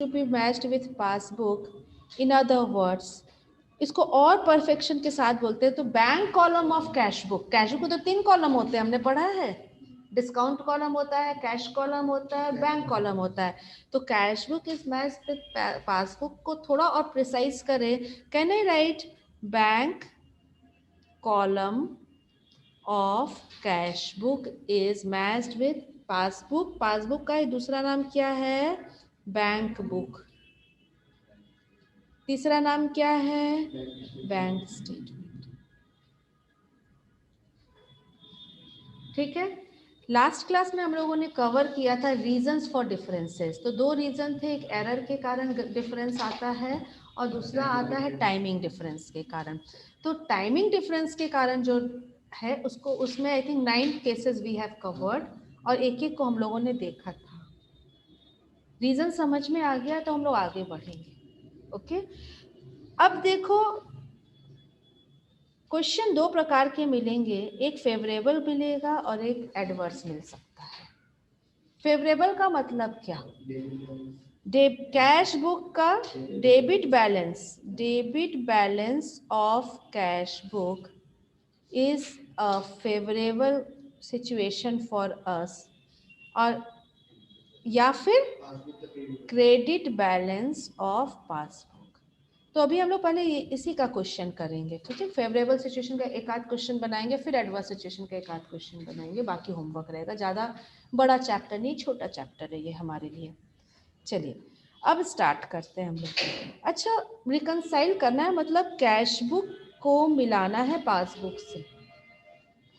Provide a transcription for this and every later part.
To be matched with passbook, in other words इसको और perfection के साथ बोलते हैं तो bank column of cash book. Cash book में तो 3 कॉलम होते हैं, हमने पढ़ा है, डिस्काउंट कॉलम होता है, कैश कॉलम होता है, बैंक कॉलम होता है। तो cash book is matched with passbook को थोड़ा और प्रिसाइज करें, can I right bank column of cash book is matched with passbook. Passbook का दूसरा नाम क्या है? Bank book. तीसरा नाम क्या है? Bank statement. ठीक है। लास्ट क्लास में हम लोगों ने कवर किया था रीजंस फॉर डिफरेंसेस। तो 2 रीजन थे, एक एरर के कारण डिफरेंस आता है और दूसरा आता है टाइमिंग डिफरेंस के कारण। तो टाइमिंग डिफरेंस के कारण जो है उसको, उसमें I think 9 cases we have covered और एक एक को हम लोगों ने देखा था। रीजन समझ में आ गया तो हम लोग आगे बढ़ेंगे। ओके, अब देखो क्वेश्चन 2 प्रकार के मिलेंगे, एक फेवरेबल मिलेगा और एक एडवर्स मिल सकता है। फेवरेबल का मतलब क्या? कैश बुक का debit balance of cash book is a favourable situation for us, और या फिर क्रेडिट बैलेंस ऑफ पासबुक। तो अभी हम लोग पहले इसी का क्वेश्चन करेंगे, ठीक है। फेवरेबल सिचुएशन का एक आध क्वेश्चन बनाएंगे, फिर एडवर्स सिचुएशन का एक आध क्वेश्चन बनाएंगे, बाकी होमवर्क रहेगा। ज़्यादा बड़ा चैप्टर नहीं, छोटा चैप्टर है ये हमारे लिए। चलिए अब स्टार्ट करते हैं हम लोग। अच्छा, रिकंसाइल करना है मतलब कैश बुक को मिलाना है पासबुक से।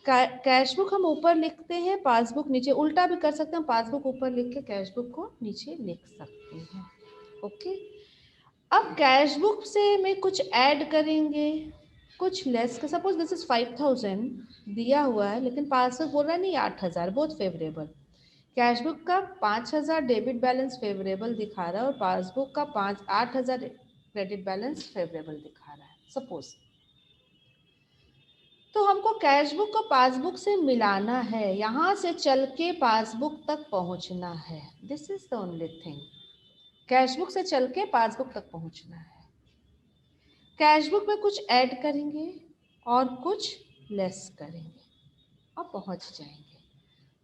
कैश बुक हम ऊपर लिखते हैं, पासबुक नीचे, उल्टा भी कर सकते हैं, पासबुक ऊपर लिख के कैश बुक को नीचे लिख सकते हैं। ओके, अब कैश बुक से में कुछ ऐड करेंगे, कुछ लेस। सपोज दिस इज 5000 दिया हुआ है, लेकिन पासबुक बोल रहा है नहीं 8000, बहुत फेवरेबल। कैश बुक का 5000 डेबिट बैलेंस फेवरेबल दिखा रहा है और पासबुक का 8000 क्रेडिट बैलेंस फेवरेबल दिखा रहा है सपोज। तो हमको कैश बुक को पासबुक से मिलाना है, यहां से चल के पासबुक तक पहुंचना है। This is the only thing, cash book से चल के पासबुक तक पहुंचना है। कैश बुक में कुछ ऐड करेंगे और कुछ लेस करेंगे और पहुंच जाएंगे।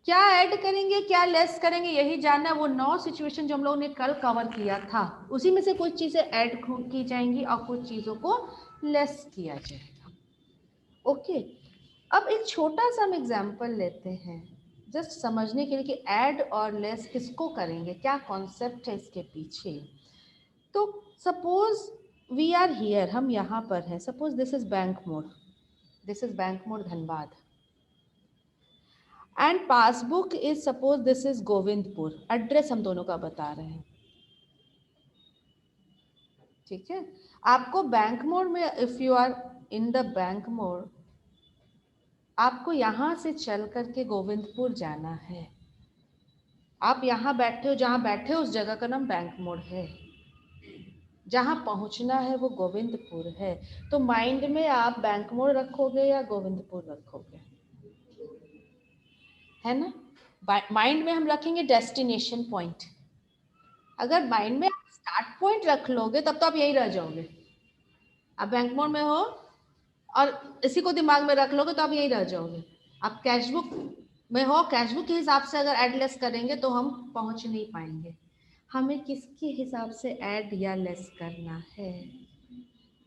क्या ऐड करेंगे क्या लेस करेंगे यही जानना है। वो 9 सिचुएशन जो हम लोगों ने कल कवर किया था, उसी में से कुछ चीजें ऐड की जाएंगी और कुछ चीजों को लेस किया जाएगा। ओके, अब एक छोटा सा हम एग्जाम्पल लेते हैं जस्ट समझने के लिए कि ऐड और लेस किसको करेंगे, क्या कॉन्सेप्ट है इसके पीछे। तो सपोज वी आर हियर, हम यहाँ पर हैं। Suppose this is Bank More Dhanbad, and passbook is suppose this is Govindpur. Address हम दोनों का बता रहे हैं, ठीक है। आपको बैंक मोड में, if you are in the Bank More, आपको यहां से चल करके गोविंदपुर जाना है। आप यहाँ बैठे हो, जहां बैठे हो उस जगह का नाम बैंक मोड है, जहां पहुंचना है वो गोविंदपुर है। तो माइंड में आप बैंक मोड रखोगे या गोविंदपुर रखोगे, है ना। माइंड में हम रखेंगे डेस्टिनेशन पॉइंट। अगर माइंड में आप स्टार्ट पॉइंट रख लोगे तब तो आप यही रह जाओगे। आप बैंक मोड में हो और इसी को दिमाग में रख लोगे तो आप यही रह जाओगे। आप कैश बुक में हो, कैश बुक के हिसाब से अगर ऐड लेस करेंगे तो हम पहुंच नहीं पाएंगे। हमें किसके हिसाब से ऐड या लेस करना है?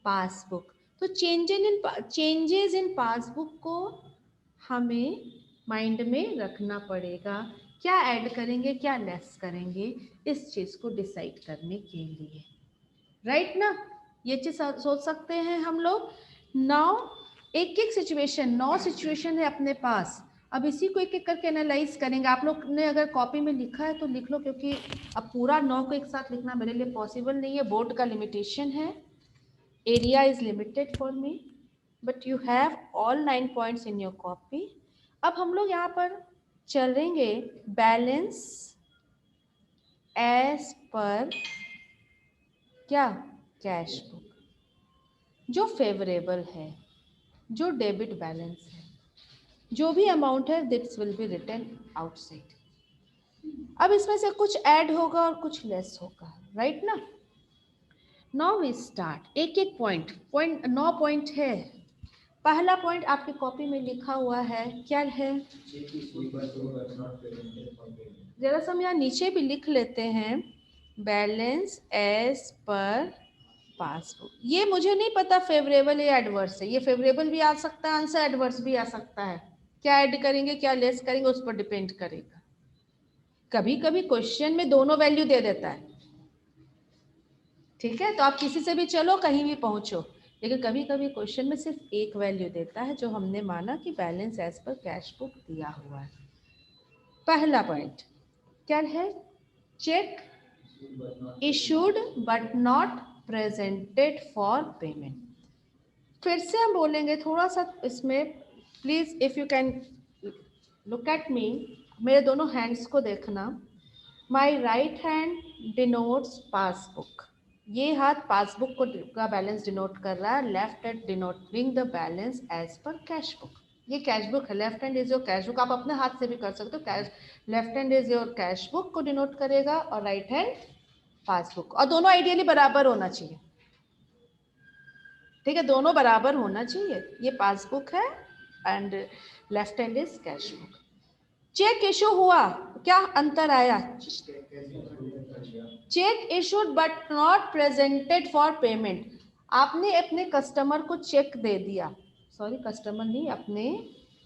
पासबुक। तो चेंजेस इन पासबुक को हमें माइंड में रखना पड़ेगा। क्या ऐड करेंगे क्या लेस करेंगे इस चीज को डिसाइड करने के लिए, राइट ना। ये चीज सोच सकते हैं हम लोग। नाउ एक एक सिचुएशन, 9 सिचुएशन है अपने पास। अब इसी को एक एक करके एनालाइज करेंगे। आप लोग ने अगर कॉपी में लिखा है तो लिख लो, क्योंकि अब पूरा 9 को एक साथ लिखना मेरे लिए पॉसिबल नहीं है, बोर्ड का लिमिटेशन है, area is limited for me, but you have all 9 points in your copy. अब हम लोग यहाँ पर चलेंगे बैलेंस एज पर क्या, कैश बुक, जो फेवरेबल है, जो डेबिट बैलेंस है, जो भी अमाउंट है this will be written outside. अब इसमें से कुछ ऐड होगा और कुछ लेस होगा। राइट ना। नाउ वी स्टार्ट, एक एक पॉइंट, 9 पॉइंट है। पहला पॉइंट आपके कॉपी में लिखा हुआ है, क्या है, जरा सा हम यहाँ नीचे भी लिख लेते हैं, बैलेंस एज पर पासबुक। ये मुझे नहीं पता फेवरेबल या एडवर्स है, ये फेवरेबल भी आ सकता है आंसर, एडवर्स भी आ सकता है। क्या ऐड करेंगे क्या लेस करेंगे उस पर डिपेंड करेगा। कभी कभी क्वेश्चन में दोनों वैल्यू दे देता है, ठीक है, तो आप किसी से भी चलो कहीं भी पहुंचो, लेकिन कभी कभी क्वेश्चन में सिर्फ एक वैल्यू देता है, जो हमने माना कि balance as per cash book दिया हुआ है। पहला पॉइंट क्या है, cheque issued but not presented for payment. फिर से हम बोलेंगे थोड़ा सा इसमें, please if you can look at me, मेरे दोनों हैंड्स को देखना। My right hand denotes passbook, ये हाथ पासबुक को का बैलेंस डिनोट कर रहा है, left hand denoting the balance as per cash book. ये कैश बुक है, left hand is your cash book, आप अपने हाथ से भी कर सकते हो, cash left hand is your cash book को डिनोट करेगा और राइट हैंड पासबुक, और दोनों आइडियली बराबर होना चाहिए, ठीक है, दोनों बराबर होना चाहिए। ये पासबुक है and left hand is cash book. Cheque issue हुआ, क्या अंतर आया, cheque issued but not presented for payment. आपने अपने कस्टमर को चेक दे दिया, सॉरी कस्टमर नहीं, अपने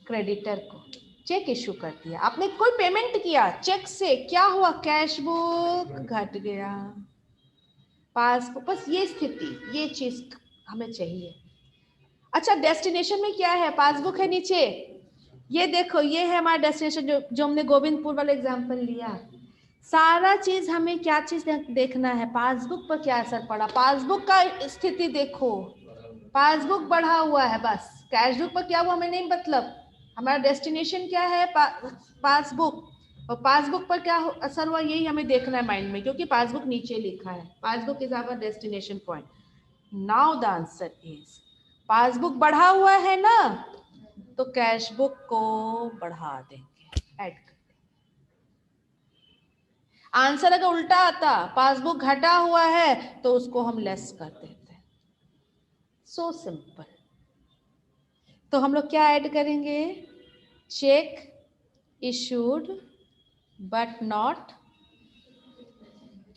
क्रेडिटर को चेक इशू कर दिया, आपने कोई पेमेंट किया चेक से, क्या हुआ, कैश बुक घट गया, पासबुक, बस ये स्थिति, ये चीज हमें चाहिए। अच्छा, डेस्टिनेशन में क्या है, पासबुक है नीचे, ये देखो ये है हमारा डेस्टिनेशन, जो हमने गोविंदपुर वाला एग्जाम्पल लिया। सारा चीज हमें क्या चीज देखना है, पासबुक पर क्या असर पड़ा, पासबुक का स्थिति देखो, पासबुक बढ़ा हुआ है, बस कैशबुक पर क्या हुआ हमें नहीं मतलब, हमारा डेस्टिनेशन क्या है, पासबुक, और पासबुक पर क्या असर हुआ यही हमें देखना है माइंड में, क्योंकि पासबुक नीचे लिखा है, passbook is our destination point. Now the answer is, passbook बढ़ा हुआ है ना, तो कैश बुक को बढ़ा देंगे, ऐड कर देंगे। आंसर अगर उल्टा आता, पासबुक घटा हुआ है, तो उसको हम लेस कर देते हैं, सो सिंपल। तो हम लोग क्या ऐड करेंगे, check issued but not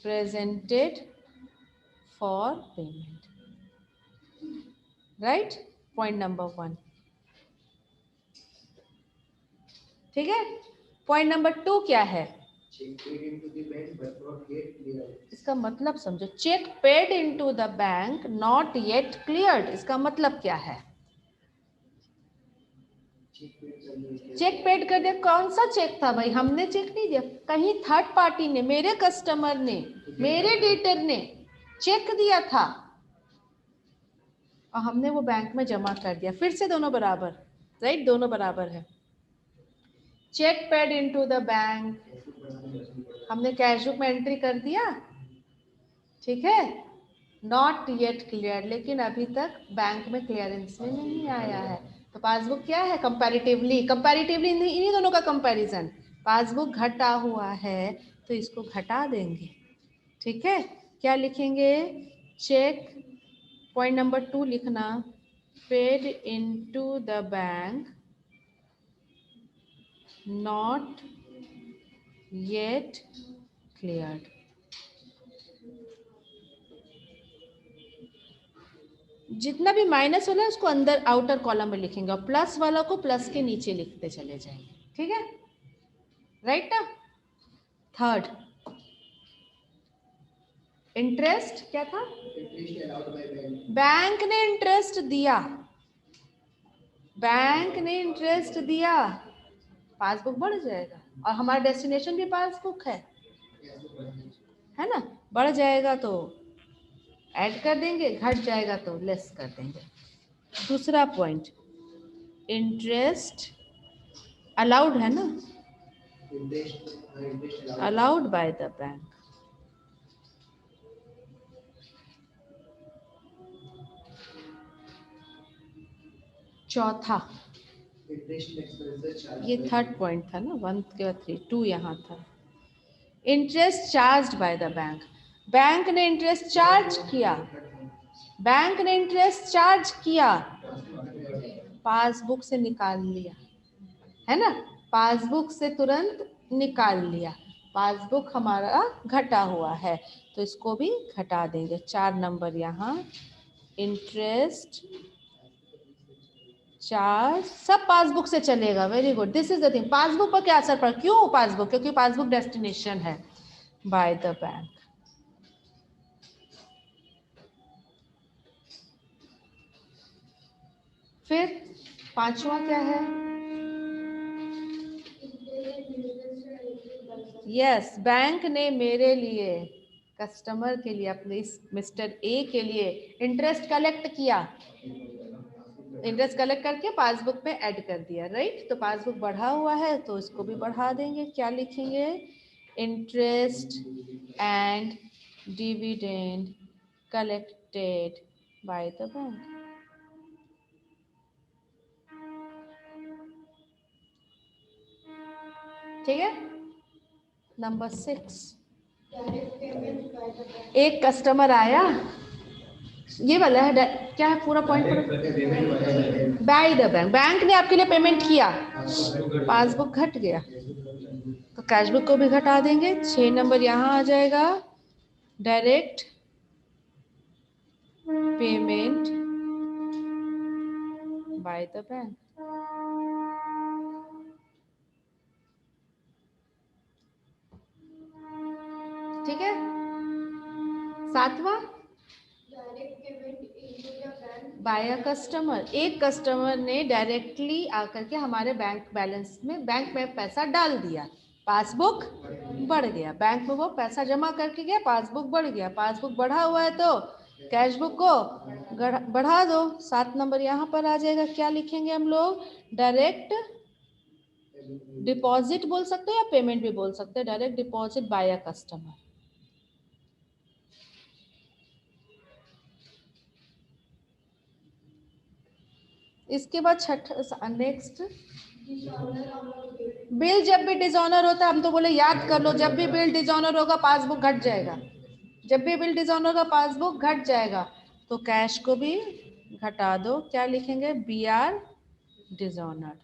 presented for payment, right, point number 1, ठीक है। पॉइंट नंबर 2 क्या है, इसका मतलब समझो, cheque paid into the bank not yet cleared, इसका मतलब क्या है, चेक पेड कर दिया, कौन सा चेक था भाई, हमने चेक नहीं दिया, कहीं थर्ड पार्टी ने, मेरे कस्टमर ने, मेरे डेटर ने चेक दिया था और हमने वो बैंक में जमा कर दिया, फिर से दोनों बराबर, राइट, दोनों बराबर है। Cheque paid into the bank, हमने कैश बुक में एंट्री कर दिया, ठीक है, नॉट येट क्लियर, लेकिन अभी तक बैंक में क्लियरेंस में नहीं आया है, तो पासबुक क्या है, कंपैरेटिवली इन्हीं दोनों का कंपैरिजन, पासबुक घटा हुआ है तो इसको घटा देंगे, ठीक है। क्या लिखेंगे, चेक, पॉइंट नंबर 2 लिखना, paid into the bank not yet cleared. जितना भी माइनस वाला है उसको अंदर आउटर कॉलम में लिखेंगे और प्लस वाला को प्लस के नीचे लिखते चले जाएंगे, ठीक है, राइट ना। थर्ड, इंटरेस्ट क्या था, बैंक ने इंटरेस्ट दिया, बैंक ने इंटरेस्ट दिया, पासबुक बढ़ जाएगा, और हमारा डेस्टिनेशन भी पासबुक है ना, बढ़ जाएगा तो ऐड कर देंगे, घट जाएगा तो लेस कर देंगे। दूसरा पॉइंट, इंटरेस्ट अलाउड है ना, अलाउड बाय द बैंक, चौथा, ये थर्ड पॉइंट था ना, 1 के बाद 3, 2 यहाँ था, interest charged bye the bank, bank ने इंटरेस्ट चार्ज किया, बैंक ने इंटरेस्ट चार्ज किया, पासबुक से निकाल लिया, है ना, पासबुक से तुरंत निकाल लिया, पासबुक हमारा घटा हुआ है तो इसको भी घटा देंगे। 4 नंबर यहाँ इंटरेस्ट चार्ज सब पासबुक से चलेगा। Very good, this is the thing. Passbook पर क्या असर पड़ा? क्यों पासबुक? क्योंकि पासबुक डेस्टिनेशन है बाय द बैंक। फिर 5वां क्या है? यस, बैंक ने मेरे लिए, कस्टमर के लिए, अपने इस मिस्टर ए के लिए इंटरेस्ट कलेक्ट किया, इंटरेस्ट कलेक्ट करके पासबुक पे ऐड कर दिया, राइट। तो पासबुक बढ़ा हुआ है तो इसको भी बढ़ा देंगे। क्या लिखेंगे? Interest and dividend collected by the bank. ठीक है। नंबर 6, एक कस्टमर आया, ये वाला है, क्या है पूरा point? Bye the bank, bank ने आपके लिए पेमेंट किया, पासबुक घट गया तो कैशबुक को भी घटा देंगे। 6 नंबर यहाँ आ जाएगा, direct payment by the bank. ठीक है। 7वां बाय अ कस्टमर, एक कस्टमर ने डायरेक्टली आकर के हमारे बैंक बैलेंस में, बैंक में पैसा डाल दिया, पासबुक बढ़ गया, बैंक में वो पैसा जमा करके गया, पासबुक बढ़ गया, पासबुक बढ़ा हुआ है तो कैशबुक को बढ़ा दो। 7 नंबर यहाँ पर आ जाएगा। क्या लिखेंगे हम लोग? डायरेक्ट डिपॉजिट बोल सकते हो या पेमेंट भी बोल सकते हैं, direct deposit by a customer. इसके बाद नेक्स्ट, बिल जब भी डिसऑनर होता है, हम तो बोले याद कर लो, जब भी बिल डिसऑनर होगा पासबुक घट जाएगा, जब भी बिल डिसऑनर होगा पासबुक घट जाएगा, तो कैश को भी घटा दो। क्या लिखेंगे? B R dishonoured,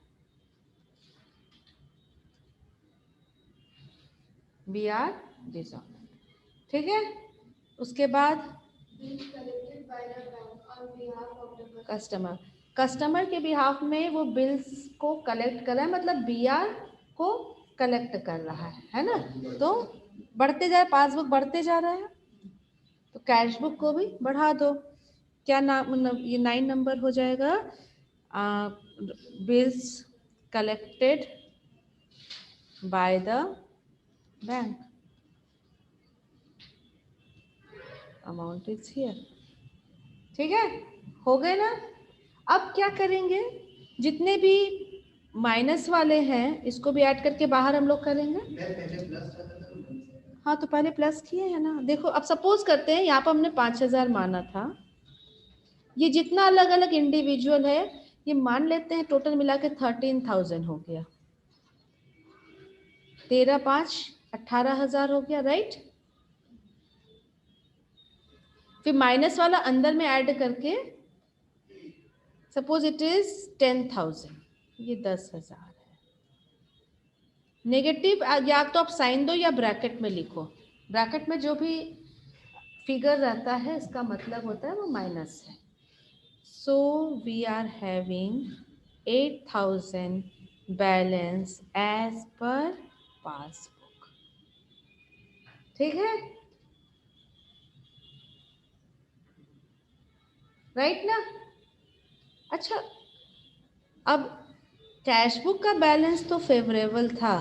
B R dishonoured. ठीक है। उसके बाद कस्टमर, कस्टमर के बिहाफ में वो बिल्स को कलेक्ट कर रहा है, मतलब बी आर को कलेक्ट कर रहा है ना, तो बढ़ते जाए, पासबुक बढ़ते जा रहा है तो कैश बुक को भी बढ़ा दो। क्या नाम, ये 9 नंबर हो जाएगा, bills collected by the bank, amount is here. ठीक है, हो गए ना। अब क्या करेंगे? जितने भी माइनस वाले हैं इसको भी ऐड करके बाहर हम लोग करेंगे। हाँ, तो पहले प्लस किए हैं ना। देखो, अब सपोज करते हैं यहाँ पर हमने 5000 माना था, ये जितना अलग अलग इंडिविजुअल है ये मान लेते हैं टोटल मिला के 13,000 हो गया, 13 5 18,000 हो गया, राइट। फिर माइनस वाला अंदर में ऐड करके सपोज इट इज 10,000, ये 10,000 है। नेगेटिव या तो आप साइन दो या ब्रैकेट में लिखो, ब्रैकेट में जो भी फिगर रहता है इसका मतलब होता है वो माइनस है। So we are having 8,000 balance as per passbook. ठीक है, राइट ना। अच्छा, अब कैशबुक का बैलेंस तो फेवरेबल था,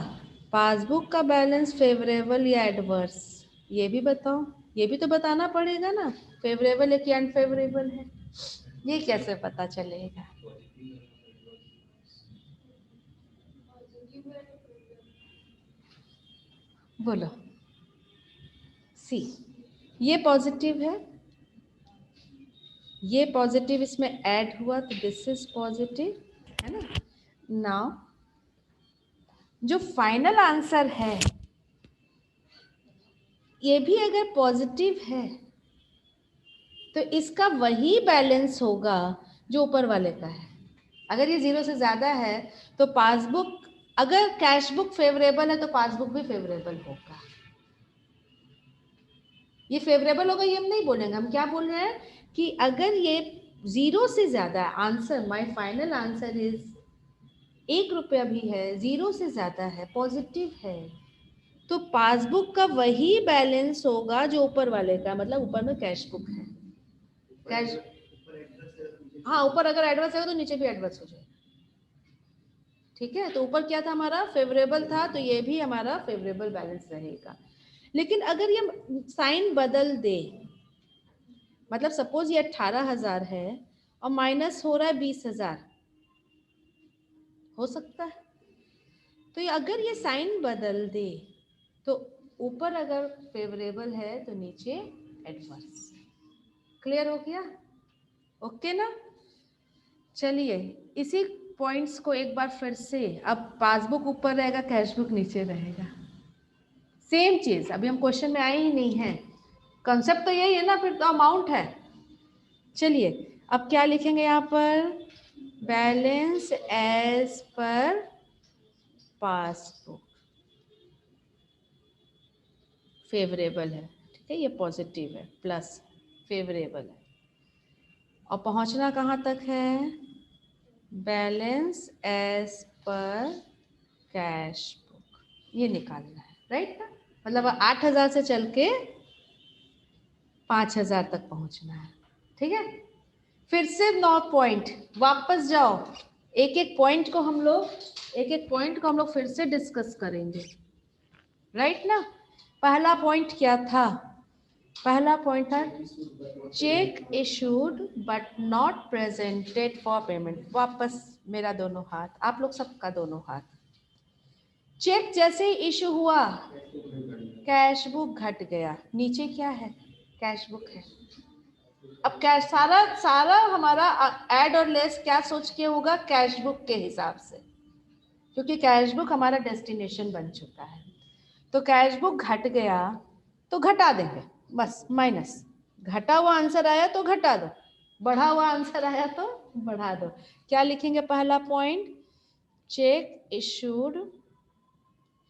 पासबुक का बैलेंस फेवरेबल या एडवर्स, ये भी बताओ, ये भी तो बताना पड़ेगा ना, फेवरेबल है कि अनफेवरेबल है, ये कैसे पता चलेगा? बोलो। सी, ये पॉजिटिव है, ये पॉजिटिव इसमें ऐड हुआ तो दिस इज पॉजिटिव, है ना। नाउ जो फाइनल आंसर है ये भी अगर पॉजिटिव है तो इसका वही बैलेंस होगा जो ऊपर वाले का है। अगर ये 0 से ज्यादा है तो पासबुक, अगर कैश बुक फेवरेबल है तो पासबुक भी फेवरेबल होगा। ये फेवरेबल होगा ये हम नहीं बोलेंगे, हम क्या बोल रहे हैं कि अगर ये 0 से ज्यादा है, answer my final answer is 1 रुपया भी है, 0 से ज्यादा है, पॉजिटिव है, तो पासबुक का वही बैलेंस होगा जो ऊपर वाले का, मतलब ऊपर में कैश बुक है। कैश, हाँ ऊपर अगर एडवर्स है तो नीचे भी एडवर्स हो जाएगा। ठीक है, तो ऊपर क्या था हमारा, फेवरेबल था, तो ये भी हमारा फेवरेबल बैलेंस रहेगा। लेकिन अगर ये साइन बदल दे, मतलब सपोज ये 18,000 है और माइनस हो रहा है 20,000, हो सकता है। तो ये अगर ये साइन बदल दे तो ऊपर अगर फेवरेबल है तो नीचे एडवर्स। क्लियर हो गया? ओके ना? चलिए इसी पॉइंट्स को एक बार फिर से, अब पासबुक ऊपर रहेगा, कैशबुक नीचे रहेगा, सेम चीज। अभी हम क्वेश्चन में आए ही नहीं है, कंसेप्ट तो यही है ना, फिर तो अमाउंट है। चलिए अब क्या लिखेंगे यहाँ पर, balance as per passbook favourable है, ठीक है, ये पॉजिटिव है, प्लस फेवरेबल है, और पहुंचना कहाँ तक है, balance as per cash book, ये निकालना है, राइट ना। मतलब 8,000 से चल के 5,000 तक पहुंचना है, ठीक है। फिर से 9 पॉइंट, वापस जाओ, एक एक पॉइंट को हम लोग फिर से डिस्कस करेंगे, राइट ना। पहला पॉइंट क्या था, पहला पॉइंट था check issued but not presented for payment. वापस मेरा दोनों हाथ, आप लोग सबका दोनों हाथ। चेक जैसे ही इशू हुआ कैश बुक घट गया, नीचे क्या है, कैश बुक है। अब कैश सारा सारा हमारा ऐड और लेस क्या सोच के होगा, कैश बुक के हिसाब से, क्योंकि कैश बुक हमारा डेस्टिनेशन बन चुका है। तो कैश बुक घट गया तो घटा देंगे, बस माइनस, घटा हुआ आंसर आया तो घटा दो, बढ़ा हुआ आंसर आया तो बढ़ा दो। क्या लिखेंगे पहला point, check issued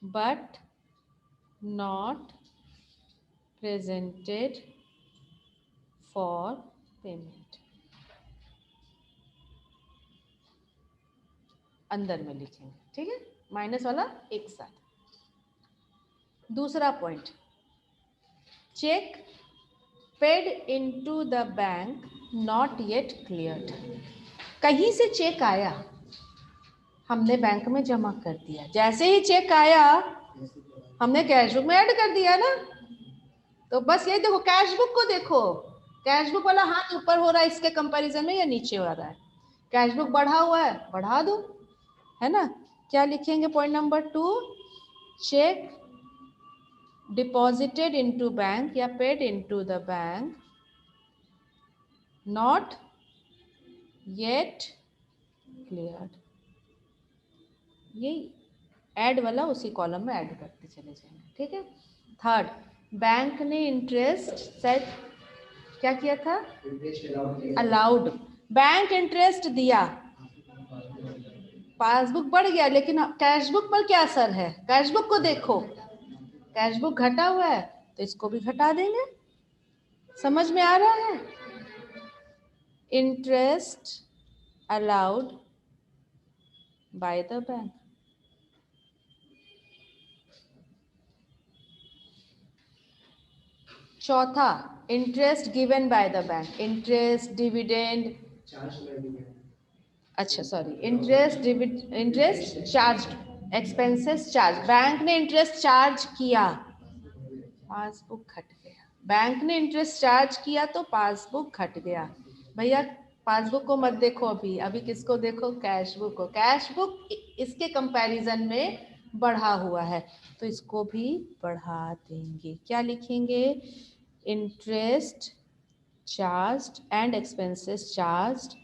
but not presented for payment, अंदर में लिखेंगे, ठीक है, माइनस वाला एक साथ। दूसरा point, cheque paid into the bank not yet cleared, कहीं से चेक आया, हमने बैंक में जमा कर दिया, जैसे ही चेक आया हमने कैश बुक में ऐड कर दिया ना। तो बस ये देखो, कैश बुक को देखो, कैश बुक वाला हाथ ऊपर हो रहा है इसके कंपैरिजन में या नीचे हो रहा है, कैश बुक बढ़ा हुआ है, बढ़ा दो, है ना। क्या लिखेंगे point number 2, cheque deposited into bank या paid into the bank not yet cleared, ये ऐड वाला उसी कॉलम में ऐड करते चले जाएंगे, ठीक है। थर्ड, बैंक ने इंटरेस्ट सेट क्या किया था, अलाउड, बैंक इंटरेस्ट दिया, पासबुक बढ़ गया, लेकिन कैश बुक पर क्या असर है, कैश बुक को देखो, कैश बुक घटा हुआ है तो इसको भी घटा देंगे, समझ में आ रहा है। Interest allowed by the bank, चौथा, interest given by the bank, interest dividend, अच्छा sorry, interest charge, expenses charge, bank ने इंटरेस्ट चार्ज किया, पासबुक घट गया, बैंक ने इंटरेस्ट चार्ज किया तो पासबुक घट गया। भैया पासबुक को मत देखो, अभी अभी किसको देखो, कैश बुक को, कैश बुक इसके कंपैरिजन में बढ़ा हुआ है तो इसको भी बढ़ा देंगे। क्या लिखेंगे, interest charged and expenses charged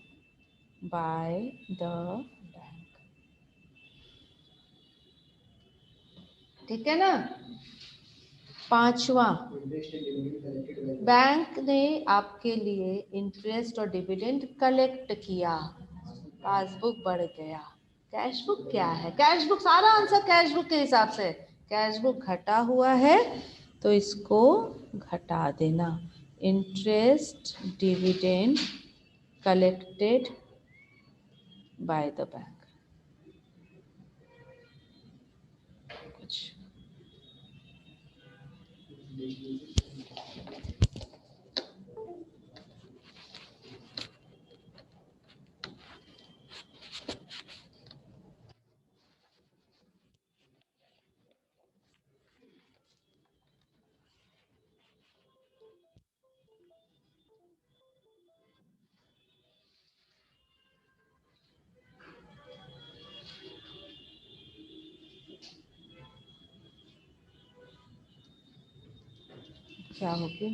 bye the bank, ठीक है ना। पांचवा, बैंक ने आपके लिए इंटरेस्ट और डिविडेंड कलेक्ट किया, पासबुक बढ़ गया। कैश बुक क्या है? कैश बुक, सारा आंसर कैश बुक के हिसाब से। कैश बुक घटा हुआ है तो इसको घटा देना। Interest dividend collected by the bank. कुछ क्या हो गया?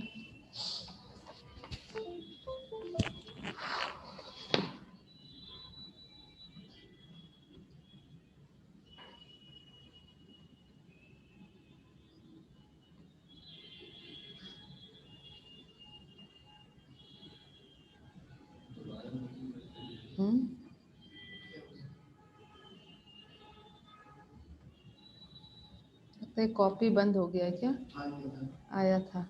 तो कॉपी बंद हो गया क्या? आया था।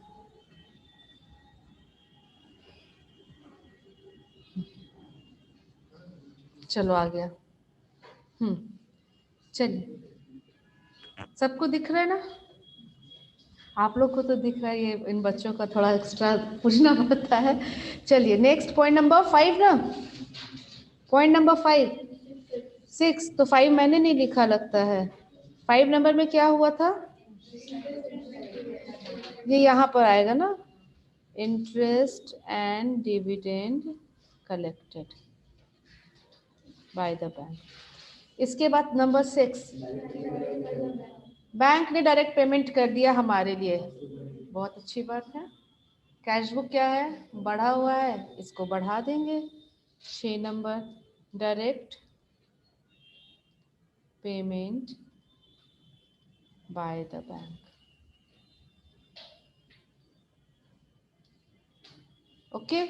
चलो आ गया। चलिए, सबको दिख रहा है ना? आप लोग को तो दिख रहा है, ये इन बच्चों का थोड़ा एक्स्ट्रा पूछना पड़ता है। चलिए नेक्स्ट, पॉइंट नंबर 5 ना, पॉइंट नंबर 5, 6 तो 5 मैंने नहीं लिखा लगता है। 5 नंबर में क्या हुआ था? ये यहाँ पर आएगा ना, interest and dividend collected by the bank. इसके बाद नंबर 6, बैंक ने डायरेक्ट पेमेंट कर दिया हमारे लिए, बहुत अच्छी बात है। कैश बुक क्या है? बढ़ा हुआ है, इसको बढ़ा देंगे। 6 number, direct payment by the bank. Okay.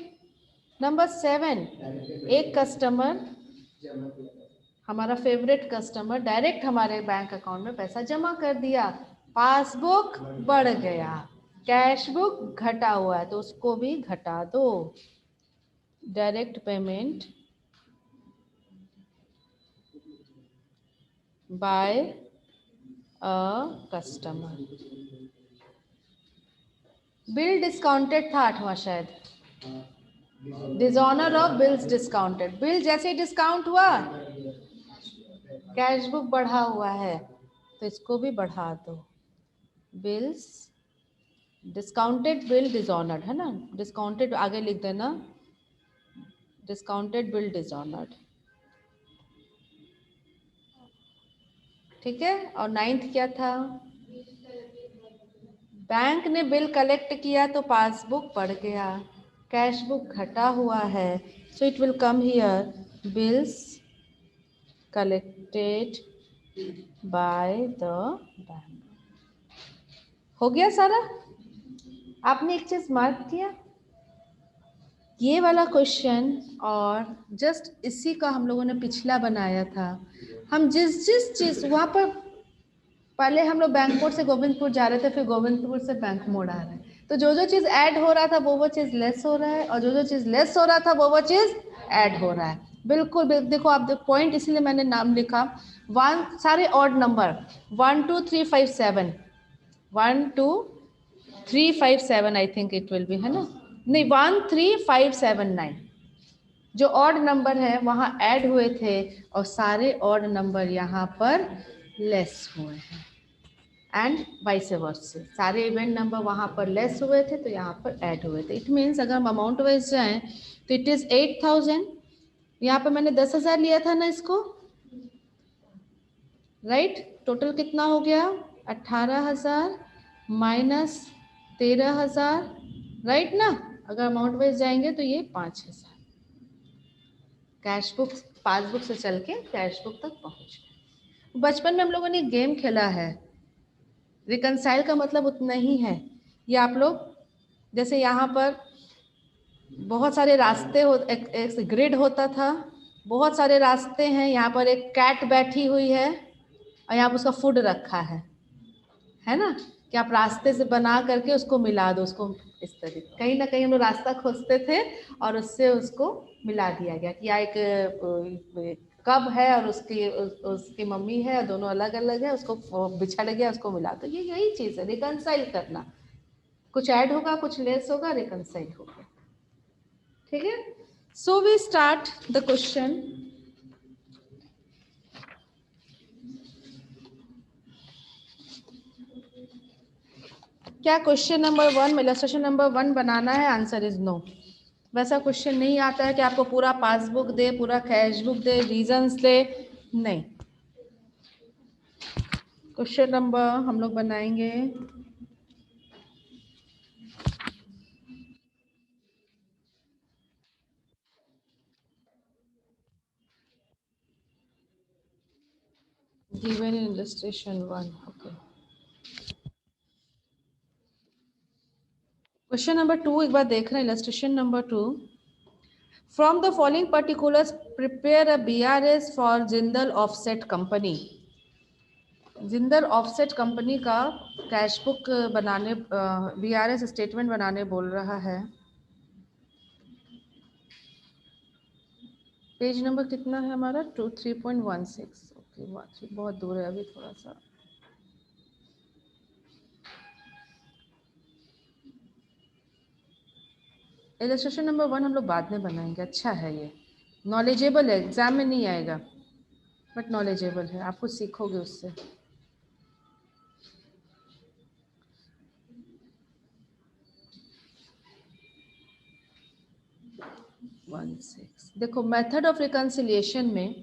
Number 7, एक कस्टमर, हमारा फेवरेट कस्टमर, डायरेक्ट हमारे बैंक अकाउंट में पैसा जमा कर दिया, पासबुक बढ़ गया, कैश बुक घटा हुआ है तो उसको भी घटा दो। Direct payment by a customer. Bill discounted था 8वां शायद, dishonour of bills discounted. Bill जैसे डिस्काउंट हुआ, कैश बुक बढ़ा हुआ है तो इसको भी बढ़ा दो। बिल्स डिस्काउंटेड, बिल डिसऑनर्ड है ना, डिस्काउंटेड आगे लिख देना, डिस्काउंटेड बिल डिसऑनर्ड। ठीक है। और 9th क्या था? बैंक ने बिल कलेक्ट किया तो पासबुक बढ़ गया, कैश बुक घटा हुआ है, so it will come here, bills collected by the bank. हो गया सारा? आपने एक चीज मार्क किया, ये वाला क्वेश्चन और जस्ट इसी का हम लोगों ने पिछला बनाया था। हम जिस जिस चीज वहां पर, पहले हम लोग बैंक मोड़ से गोविंदपुर जा रहे थे, फिर गोविंदपुर से बैंक मोड़ आ रहे हैं, तो जो जो चीज ऐड हो रहा था वो चीज लेस हो रहा है, और जो जो चीज लेस हो रहा था वो चीज ऐड हो रहा है। बिल्कुल बिल्कुल, देखो आप पॉइंट, इसलिए मैंने नाम लिखा। 1 सारे odd number, 1 2 3 5 7, 1 2 3 5 7 I think it will be, है ना? नहीं, 1 3 5 7 9 जो ऑड नंबर है वहां ऐड हुए थे, और सारे ऑड नंबर यहाँ पर लेस हुए हैं, एंड वाइस वर्सा, सारे इवेंट नंबर वहाँ पर लेस हुए थे तो यहाँ पर ऐड हुए थे। इट मीन्स अगर हम अमाउंट वाइज जाएं तो इट इज 8000, यहाँ पर मैंने 10,000 लिया था ना इसको, राइट? टोटल कितना हो गया? 18,000 माइनस 13,000, राइट ना? अगर अमाउंट वाइज जाएंगे तो ये 5,000। कैश बुक, पासबुक से चल के कैश बुक तक पहुंच गए। बचपन में हम लोगों ने गेम खेला है, रिकंसाइल का मतलब उतना ही है। ये आप लोग जैसे यहाँ पर बहुत सारे रास्ते एक ग्रिड होता था, बहुत सारे रास्ते हैं, यहाँ पर एक कैट बैठी हुई है और यहाँ पर उसका फूड रखा है ना, कि आप रास्ते से बना करके उसको मिला दो, उसको इस तरीके कहीं ना कहीं हम लोग रास्ता खोजते थे और उससे उसको मिला दिया गया कि यहाँ एक कब है और उसकी मम्मी है और दोनों अलग अलग है, उसको बिछड़ गया, उसको मिला दो। ये यही चीज़ है रिकंसाइल करना, कुछ ऐड होगा कुछ लेस होगा, रिकंसाइल होगा। ठीक है, so we start the question. क्या क्वेश्चन नंबर 1 में इलस्ट्रेशन नंबर 1 बनाना है? Answer is no. वैसा क्वेश्चन नहीं आता है कि आपको पूरा पासबुक दे, पूरा कैश बुक दे, रीजंस दे, नहीं। क्वेश्चन नंबर हम लोग बनाएंगे given in illustration 1। Okay, question number 2 एक बार देख रहे हैं। Illustration number 2, from the following particulars prepare a BRS for Jindal offset company. Jindal offset company का कैश बुक बनाने, BRS स्टेटमेंट बनाने बोल रहा है। पेज नंबर कितना है हमारा? 3.16। ओके, बहुत दूर है अभी थोड़ा सा। इलस्ट्रेशन नंबर 1 हम लोग बाद में बनाएंगे। अच्छा है, ये नॉलेजेबल है, एग्जाम में नहीं आएगा बट नॉलेजेबल है, आप कुछ सीखोगे उससे। देखो, मेथड ऑफ रिकंसिलिएशन में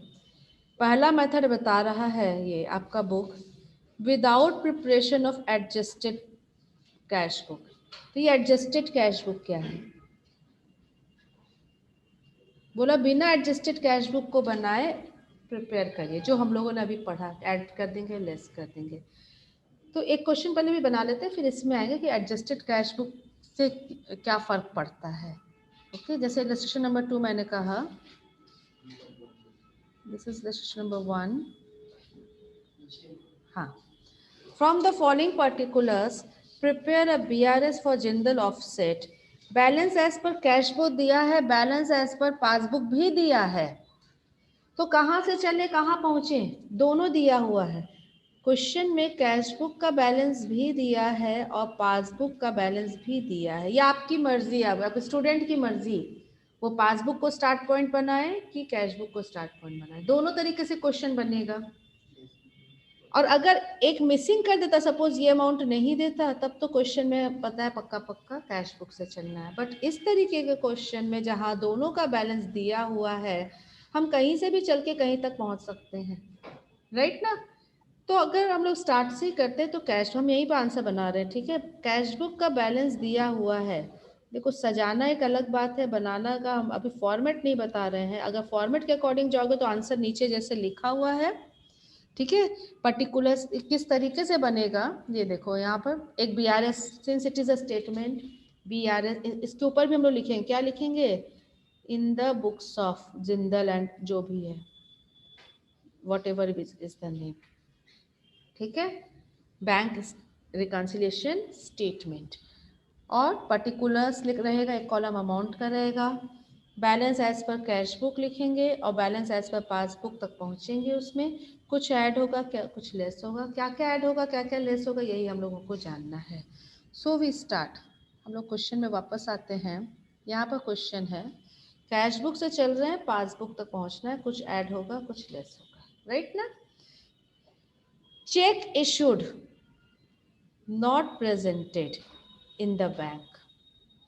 पहला मेथड बता रहा है ये आपका book, without preparation of adjusted cash book. तो ये एडजस्टेड कैश बुक क्या है? बोला बिना एडजस्टेड कैश बुक को बनाए प्रिपेयर करिए, जो हम लोगों ने अभी पढ़ा, ऐड कर देंगे लेस कर देंगे। तो एक क्वेश्चन पहले भी बना लेते हैं, फिर इसमें आएंगे कि एडजस्टेड कैश बुक से क्या फ़र्क पड़ता है। ओके, जैसे इलस्ट्रेशन नंबर 2 मैंने कहा, दिस इज इलस्ट्रेशन नंबर 1। हाँ, from the following particulars prepare a BRS for Jindal offset. Balance as per cash book दिया है, बैलेंस एज पर पासबुक भी दिया है, तो कहाँ से चले कहाँ पहुँचे? दोनों दिया हुआ है। क्वेश्चन में कैश बुक का बैलेंस भी दिया है और पासबुक का बैलेंस भी दिया है। ये आपकी मर्जी है, अब स्टूडेंट की मर्जी, वो पासबुक को स्टार्ट पॉइंट बनाए कि कैश बुक को स्टार्ट पॉइंट बनाए, दोनों तरीके से क्वेश्चन बनेगा। और अगर एक मिसिंग कर देता, सपोज ये अमाउंट नहीं देता, तब तो क्वेश्चन में पता है पक्का पक्का कैश बुक से चलना है। बट इस तरीके के क्वेश्चन में जहाँ दोनों का बैलेंस दिया हुआ है, हम कहीं से भी चल के कहीं तक पहुँच सकते हैं, राइट ना। तो अगर हम लोग स्टार्ट से ही करते हैं तो कैश, हम यही पर आंसर बना रहे हैं, ठीक है। कैश बुक का बैलेंस दिया हुआ है। देखो, सजाना एक अलग बात है, बनाना का हम अभी फॉर्मेट नहीं बता रहे हैं। अगर फॉर्मेट के अकॉर्डिंग जाओगे तो आंसर नीचे जैसे लिखा हुआ है, ठीक है। पर्टिकुलर किस तरीके से बनेगा ये देखो, यहाँ पर एक BRS, since it is a statement, BRS इसके ऊपर भी हम लोग लिखेंगे, क्या लिखेंगे? In the books of Jindal and जो भी है, whatever is the name, ठीक है। बैंक रिकंसिलिएशन स्टेटमेंट, और पर्टिकुलर्स लिख रहेगा, एक कॉलम अमाउंट का रहेगा, balance as per cash book लिखेंगे और बैलेंस एज पर पासबुक तक पहुंचेंगे। उसमें कुछ ऐड होगा, क्या कुछ लेस होगा, क्या क्या ऐड होगा क्या क्या लेस होगा, यही हम लोगों को जानना है। So we start. हम लोग क्वेश्चन में वापस आते हैं। यहाँ पर क्वेश्चन है, कैश बुक से चल रहे हैं, पासबुक तक पहुंचना है, कुछ ऐड होगा कुछ लेस होगा, राइट ना। Cheque issued not presented in the bank.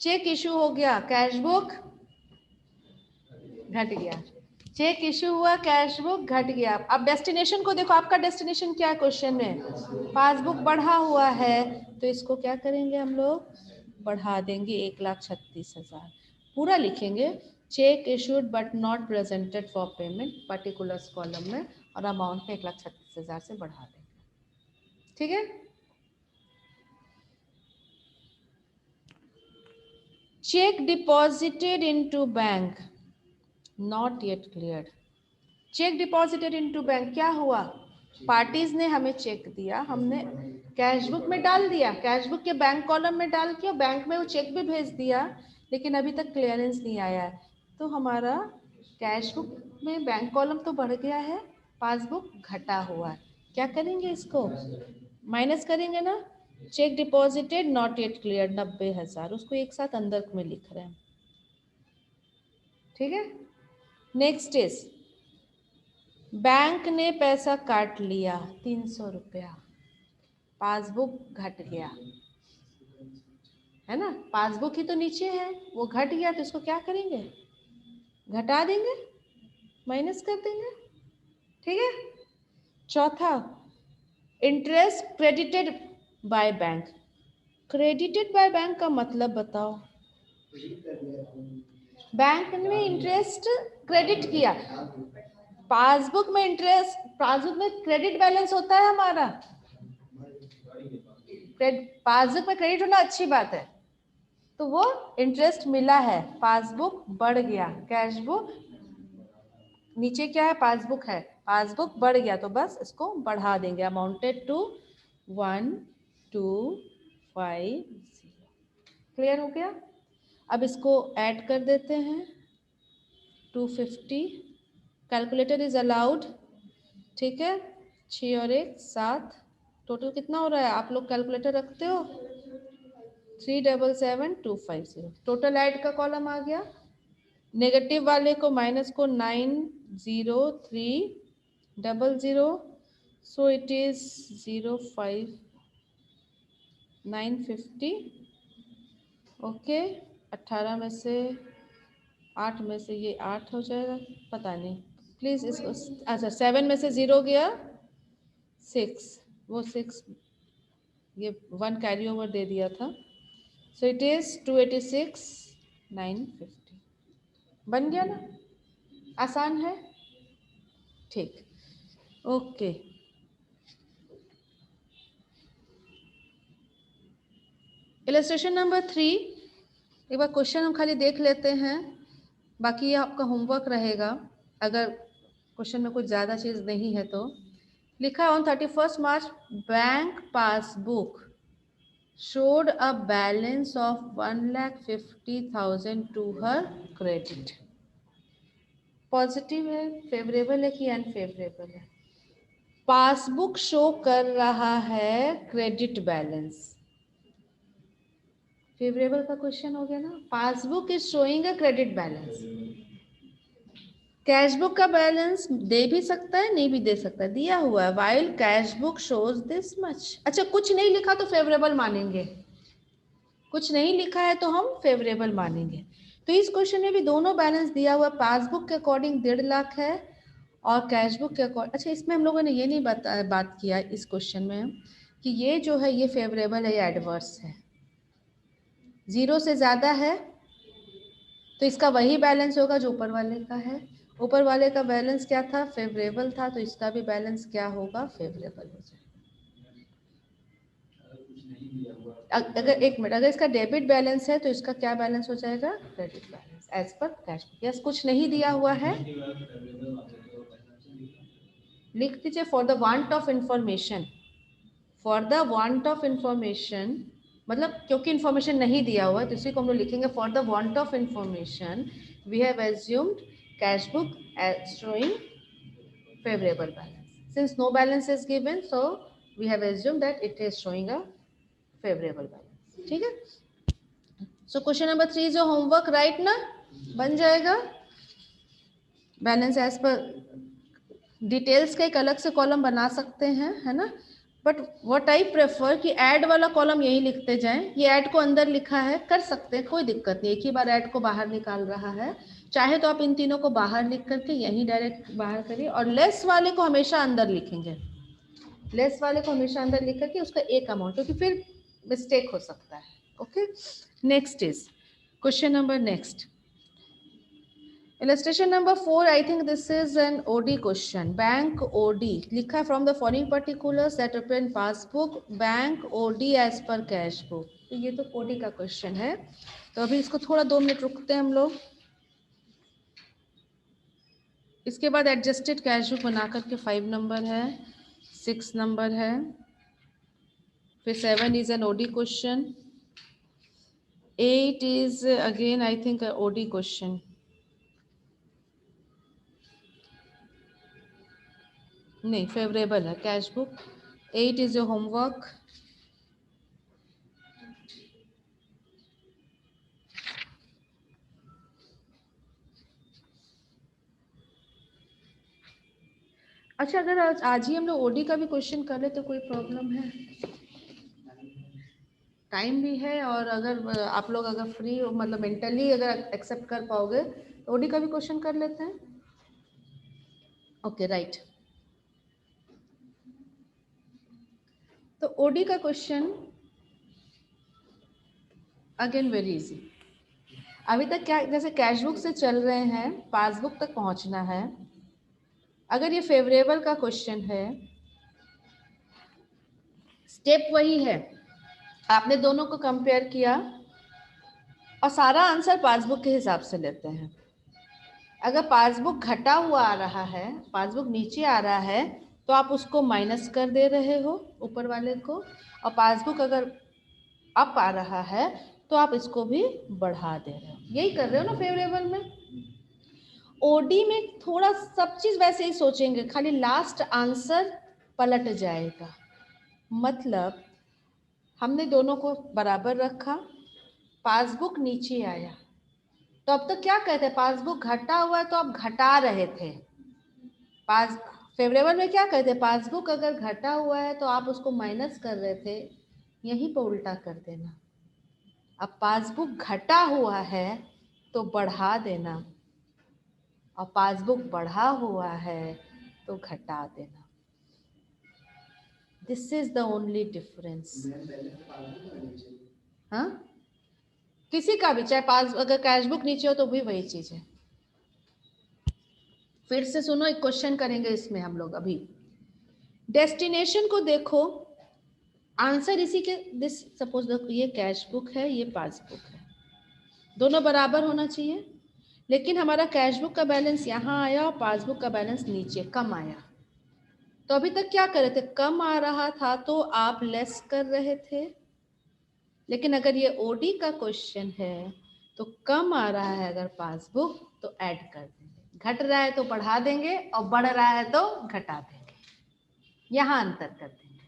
Cheque issue हो गया, कैश बुक घट गया। चेक इशू हुआ, कैश बुक घट गया। अब डेस्टिनेशन को देखो, आपका डेस्टिनेशन क्या है क्वेश्चन में? पासबुक बढ़ा हुआ है, तो इसको क्या करेंगे हम लोग? बढ़ा देंगे 1,36,000। पूरा लिखेंगे, check issued but not presented for payment, particulars column में, और अमाउंट में 1,36,000 से बढ़ा देंगे, ठीक है। Check deposited into bank not yet cleared. Check deposited into bank, क्या हुआ? पार्टीज ने हमें चेक दिया, हमने कैश बुक में डाल दिया, कैश बुक के बैंक कॉलम में डाल के बैंक में वो चेक भी भेज दिया, लेकिन अभी तक क्लियरेंस नहीं आया है। तो हमारा कैश बुक में बैंक कॉलम तो बढ़ गया है, पासबुक घटा हुआ है। क्या करेंगे? इसको माइनस करेंगे ना। Check deposited not yet clear 90,000, उसको एक साथ अंदर में लिख रहे हैं। ठीक है। नेक्स्ट इज बैंक ने पैसा काट लिया 300 रुपया, पासबुक घट गया, है ना। पासबुक ही तो नीचे है, वो घट गया तो इसको क्या करेंगे? घटा देंगे, माइनस कर देंगे। ठीक है। चौथा, interest credited by bank. Credited by bank का मतलब बताओ। बैंक ने इंटरेस्ट क्रेडिट किया, पासबुक में इंटरेस्ट, पासबुक में क्रेडिट बैलेंस होता है हमारा, पासबुक में क्रेडिट होना अच्छी बात है, तो वो इंटरेस्ट मिला है, पासबुक बढ़ गया, कैश बुक नीचे क्या है? पासबुक है, पासबुक बढ़ गया तो बस इसको बढ़ा देंगे, अमाउंटेड टू 1250। क्लियर हो गया? अब इसको ऐड कर देते हैं 250, कैलकुलेटर इज अलाउड। ठीक है, 6 और 1 7, टोटल कितना हो रहा है? आप लोग कैलकुलेटर रखते हो? 377250। टोटल ऐड का कॉलम आ गया, नेगेटिव वाले को माइनस को 90300, सो इट इज 05950। ओके, 18 में से 8 में से ये 8 हो जाएगा, पता नहीं, प्लीज इसको, अच्छा 7 में से 0 गया 6, वो 6 ये 1 कैरी ओवर दे दिया था, सो इट इज 286,950। बन गया ना? आसान है। ठीक, ओके। इलस्ट्रेशन नंबर 3, एक बार क्वेश्चन हम खाली देख लेते हैं, बाकी ये आपका होमवर्क रहेगा। अगर क्वेश्चन में कुछ ज़्यादा चीज़ नहीं है तो लिखा, on 31 March bank passbook showed a balance of 1,50,000 to her credit। Positive है, फेवरेबल है कि अनफेवरेबल है? पासबुक शो कर रहा है क्रेडिट बैलेंस, फेवरेबल का क्वेश्चन हो गया ना। Passbook is showing a credit balance, cash book का बैलेंस दे भी सकता है, नहीं भी दे सकता है, दिया हुआ है, while cash book shows this much. अच्छा, कुछ नहीं लिखा तो फेवरेबल मानेंगे, कुछ नहीं लिखा है तो हम फेवरेबल मानेंगे। तो इस क्वेश्चन में भी दोनों बैलेंस दिया हुआ, पासबुक के अकॉर्डिंग 1.5 लाख है और कैश बुक के अकॉर्डिंग। अच्छा, इसमें हम लोगों ने ये नहीं बात किया इस क्वेश्चन में कि ये जो है ये फेवरेबल है या एडवर्स है। 0 से ज़्यादा है तो इसका वही बैलेंस होगा जो ऊपर वाले का है, ऊपर वाले का बैलेंस क्या था? फेवरेबल था, तो इसका भी बैलेंस क्या होगा? फेवरेबल हो जाएगा। अगर एक मिनट, अगर इसका डेबिट बैलेंस है तो इसका क्या बैलेंस हो जाएगा? Credit balance as per cash book. Yes, कुछ नहीं दिया हुआ है, लिख दीजिए for the want of information. For the want of information मतलब क्योंकि इंफॉर्मेशन नहीं दिया हुआ है तो इसी को हम लोग लिखेंगे for the want of information we have assumed cash book as showing favorable balance. Since no balance is given, so we have assumed that it is showing a favorable balance. ठीक है? So question number 3 जो homework right ना बन जाएगा। Balance as पर details का एक अलग से कॉलम बना सकते हैं, है ना। बट व्हाट आई प्रेफर कि ऐड वाला कॉलम यही लिखते जाएं। ये ऐड को अंदर लिखा है, कर सकते हैं, कोई दिक्कत नहीं, एक ही बार ऐड को बाहर निकाल रहा है। चाहे तो आप इन तीनों को बाहर लिख करके यहीं डायरेक्ट बाहर करिए, और लेस वाले को हमेशा अंदर लिखेंगे, लेस वाले को हमेशा अंदर लिख करके उसका एक अमाउंट, क्योंकि फिर मिस्टेक हो सकता है। Okay, next is question number next. Illustration number 4, I think this is an OD question. Bank OD लिखा है from the following particulars that appear in passbook, bank OD as per cash book. तो ये तो OD का question है, तो अभी इसको थोड़ा 2 मिनट रुकते हैं हम लोग. इसके बाद एडजस्टेड कैश बुक बना करके 5 नंबर है, 6 नंबर है, फिर 7 is an OD question, 8 is again I think OD question. नहीं, फेवरेबल है cash book. 8 is your homework. अच्छा, अगर आज ही हम लोग OD का भी क्वेश्चन कर ले तो कोई प्रॉब्लम है? टाइम भी है, और अगर आप लोग अगर फ्री हो, मतलब मेंटली अगर एक्सेप्ट कर पाओगे तो OD का भी क्वेश्चन कर लेते हैं. Okay, right. तो OD का क्वेश्चन अगेन वेरी इजी. अभी तक क्या, जैसे कैश बुक से चल रहे हैं, पासबुक तक पहुंचना है. अगर ये फेवरेबल का क्वेश्चन है, स्टेप वही है, आपने दोनों को कंपेयर किया और सारा आंसर पासबुक के हिसाब से लेते हैं. अगर पासबुक घटा हुआ आ रहा है, पासबुक नीचे आ रहा है, तो आप उसको माइनस कर दे रहे हो ऊपर वाले को, और पासबुक अगर अप आ रहा है तो आप इसको भी बढ़ा दे रहे हो. यही कर रहे हो ना फेवरेबल में. ओडी में थोड़ा सब चीज वैसे ही सोचेंगे, खाली लास्ट आंसर पलट जाएगा. मतलब हमने दोनों को बराबर रखा, पासबुक नीचे आया, तो अब तक क्या कहते हैं, पासबुक घटा हुआ है तो आप घटा रहे थे. पास फेवरेबल में क्या कहते हैं, पासबुक अगर घटा हुआ है तो आप उसको माइनस कर रहे थे, यहीं पर उल्टा कर देना. अब पासबुक घटा हुआ है तो बढ़ा देना, और पासबुक बढ़ा हुआ है तो घटा देना. This is the only difference. हाँ, किसी का भी, चाहे पास अगर कैश बुक नीचे हो तो भी वही चीज है. फिर से सुनो, एक क्वेश्चन करेंगे इसमें हम लोग. अभी डेस्टिनेशन को देखो, आंसर इसी के, दिस सपोज ये कैश बुक है, ये पासबुक है, दोनों बराबर होना चाहिए. लेकिन हमारा कैश बुक का बैलेंस यहाँ आया और पासबुक का बैलेंस नीचे कम आया. तो अभी तक क्या कर रहे थे, कम आ रहा था तो आप लेस कर रहे थे. लेकिन अगर ये ओडी का क्वेश्चन है तो कम आ रहा है अगर पासबुक तो ऐड कर देंगे, घट रहा है तो बढ़ा देंगे, और बढ़ रहा है तो घटा देंगे. यहाँ अंतर कर देंगे.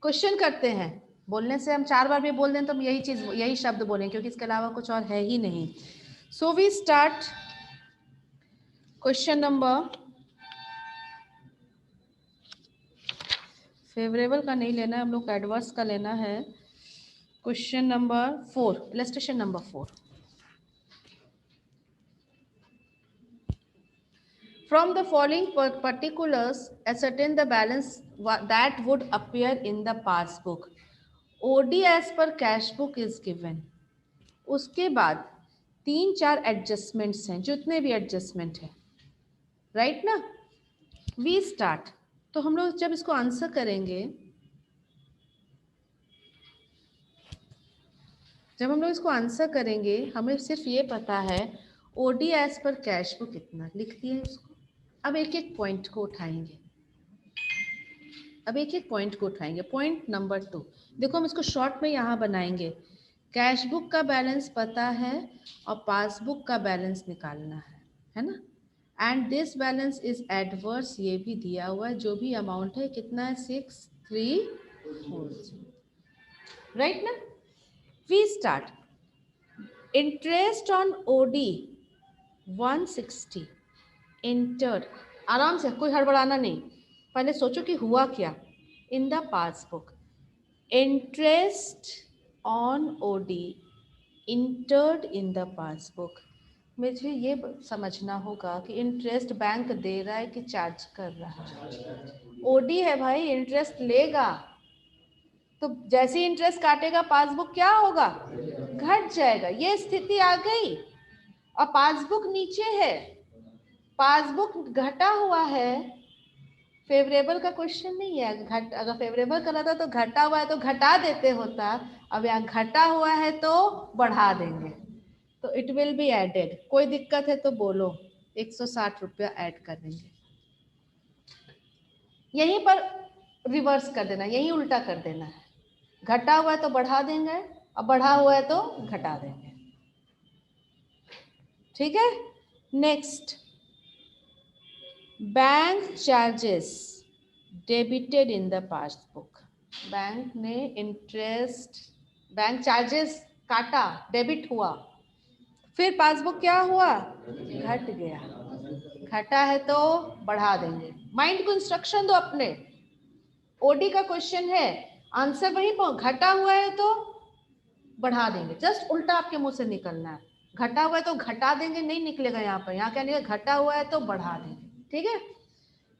क्वेश्चन करते हैं. बोलने से हम 4 बार भी बोल दें तो हम यही चीज, यही शब्द बोलें, क्योंकि इसके अलावा कुछ और है ही नहीं. So we start question number, favourable का नहीं लेना है हम लोग को, एडवर्स का लेना है. Question number 4, illustration number 4. From the following particulars, ascertain the balance that would appear in the passbook. OD as per cash book is given. उसके बाद 3-4 एडजस्टमेंट्स हैं, जितने भी एडजस्टमेंट है, राइट ना. We start. तो हम लोग जब इसको आंसर करेंगे, हमें सिर्फ ये पता है OD as per cash book कितना लिख दिया है उसको. अब एक एक पॉइंट को उठाएंगे. पॉइंट नंबर 2 देखो, हम इसको शॉर्ट में यहाँ बनाएंगे. कैश बुक का बैलेंस पता है और पासबुक का बैलेंस निकालना है ना. And this balance is adverse, ये भी दिया हुआ है, जो भी अमाउंट है कितना है, 6340, राइट ना. We start. Interest on OD 160 entered. आराम से, कोई हड़बड़ाना नहीं, पहले सोचो कि हुआ क्या. In the passbook, interest on OD entered in the passbook. मुझे ये समझना होगा कि इंटरेस्ट बैंक दे रहा है कि चार्ज कर रहा है. ओडी है भाई, इंटरेस्ट लेगा, तो जैसे ही इंटरेस्ट काटेगा पासबुक क्या होगा, घट जाएगा. ये स्थिति आ गई. और पासबुक नीचे है, पासबुक घटा हुआ है, फेवरेबल का क्वेश्चन नहीं है। अगर फेवरेबल कर रहा था तो घटा हुआ है तो घटा देते होता, अब यहाँ घटा हुआ है तो बढ़ा देंगे, तो इट विल बी एडेड। कोई दिक्कत है तो बोलो, 160 रुपया ऐड कर देंगे। यहीं पर रिवर्स कर देना, यहीं उल्टा कर देना है, घटा हुआ है तो बढ़ा देंगे और बढ़ा हुआ है तो घटा देंगे। ठीक है, next, bank charges debited in the passbook. Bank ने इंटरेस्ट, बैंक चार्जेस काटा, डेबिट हुआ, फिर पासबुक क्या हुआ, घट गया। घटा है तो बढ़ा देंगे। माइंड को इंस्ट्रक्शन दो अपने, ओडी का क्वेश्चन है, आंसर वही, घटा हुआ है तो बढ़ा देंगे, जस्ट उल्टा आपके मुंह से निकलना है। घटा हुआ है तो घटा देंगे नहीं निकलेगा यहाँ पर, यहाँ क्या निकलेगा, घटा हुआ है तो बढ़ा देंगे। ठीक है,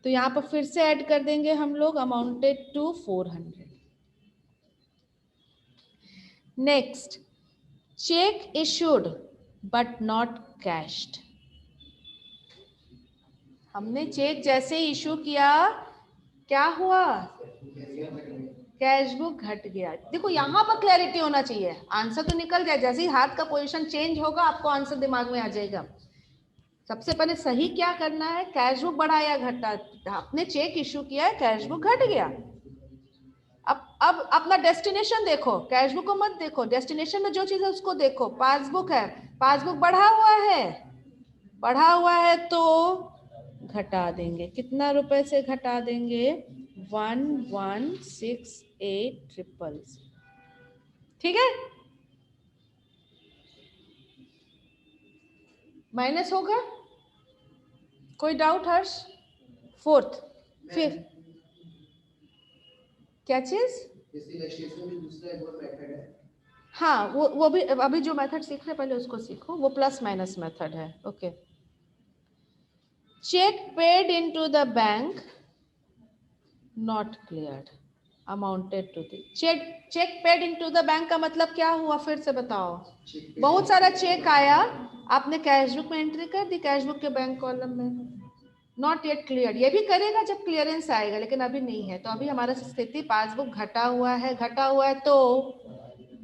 तो यहाँ पर फिर से ऐड कर देंगे हम लोग, amounted to 400। Next, cheque issued but not cashed. हमने चेक जैसे ही इशू किया, क्या हुआ, कैश बुक घट गया। देखो यहाँ पर क्लैरिटी होना चाहिए, आंसर तो निकल जाए, जैसे ही हाथ का पोजीशन चेंज होगा आपको आंसर दिमाग में आ जाएगा। सबसे पहले सही क्या करना है, कैश बुक बढ़ा या घटा, आपने चेक इशू किया है, कैश बुक घट गया। अब अपना डेस्टिनेशन देखो, कैश बुक को मत देखो, डेस्टिनेशन में जो चीज है उसको देखो। पासबुक है, पासबुक बढ़ा हुआ है, बढ़ा हुआ है तो घटा देंगे। कितना रुपए से घटा देंगे, 116800। ठीक है, माइनस होगा, कोई डाउट हर्ष? फोर्थ, फिफ्थ, क्या चीज, हाँ वो भी अभी जो मेथड सीख रहे पहले उसको सीखो, वो प्लस माइनस मेथड है। Okay, cheque paid into the bank not cleared amounted to the cheque paid into the bank का मतलब क्या हुआ, फिर से बताओ। बहुत सारा चेक आया, आपने कैश बुक में एंट्री कर दी, कैश बुक के बैंक कॉलम में, नॉट येट क्लियर। ये भी करेगा जब क्लियरेंस आएगा, लेकिन अभी नहीं है। तो अभी हमारा स्थिति, पासबुक घटा हुआ है, घटा हुआ है तो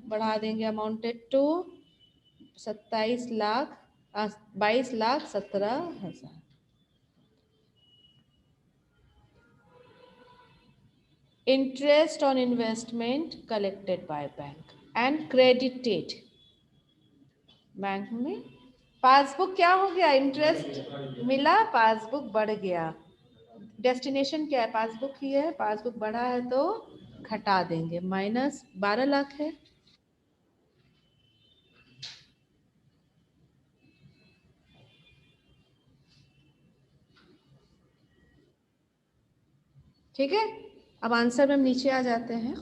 बढ़ा देंगे, amounted to 22,17,000। Interest on investment collected by bank and credited. Bank में पासबुक क्या हो गया, इंटरेस्ट मिला, पासबुक बढ़ गया। डेस्टिनेशन क्या है, पासबुक ही है, पासबुक बढ़ा है तो घटा देंगे, माइनस 12 लाख है। ठीक है, अब आंसर में हम नीचे आ जाते हैं।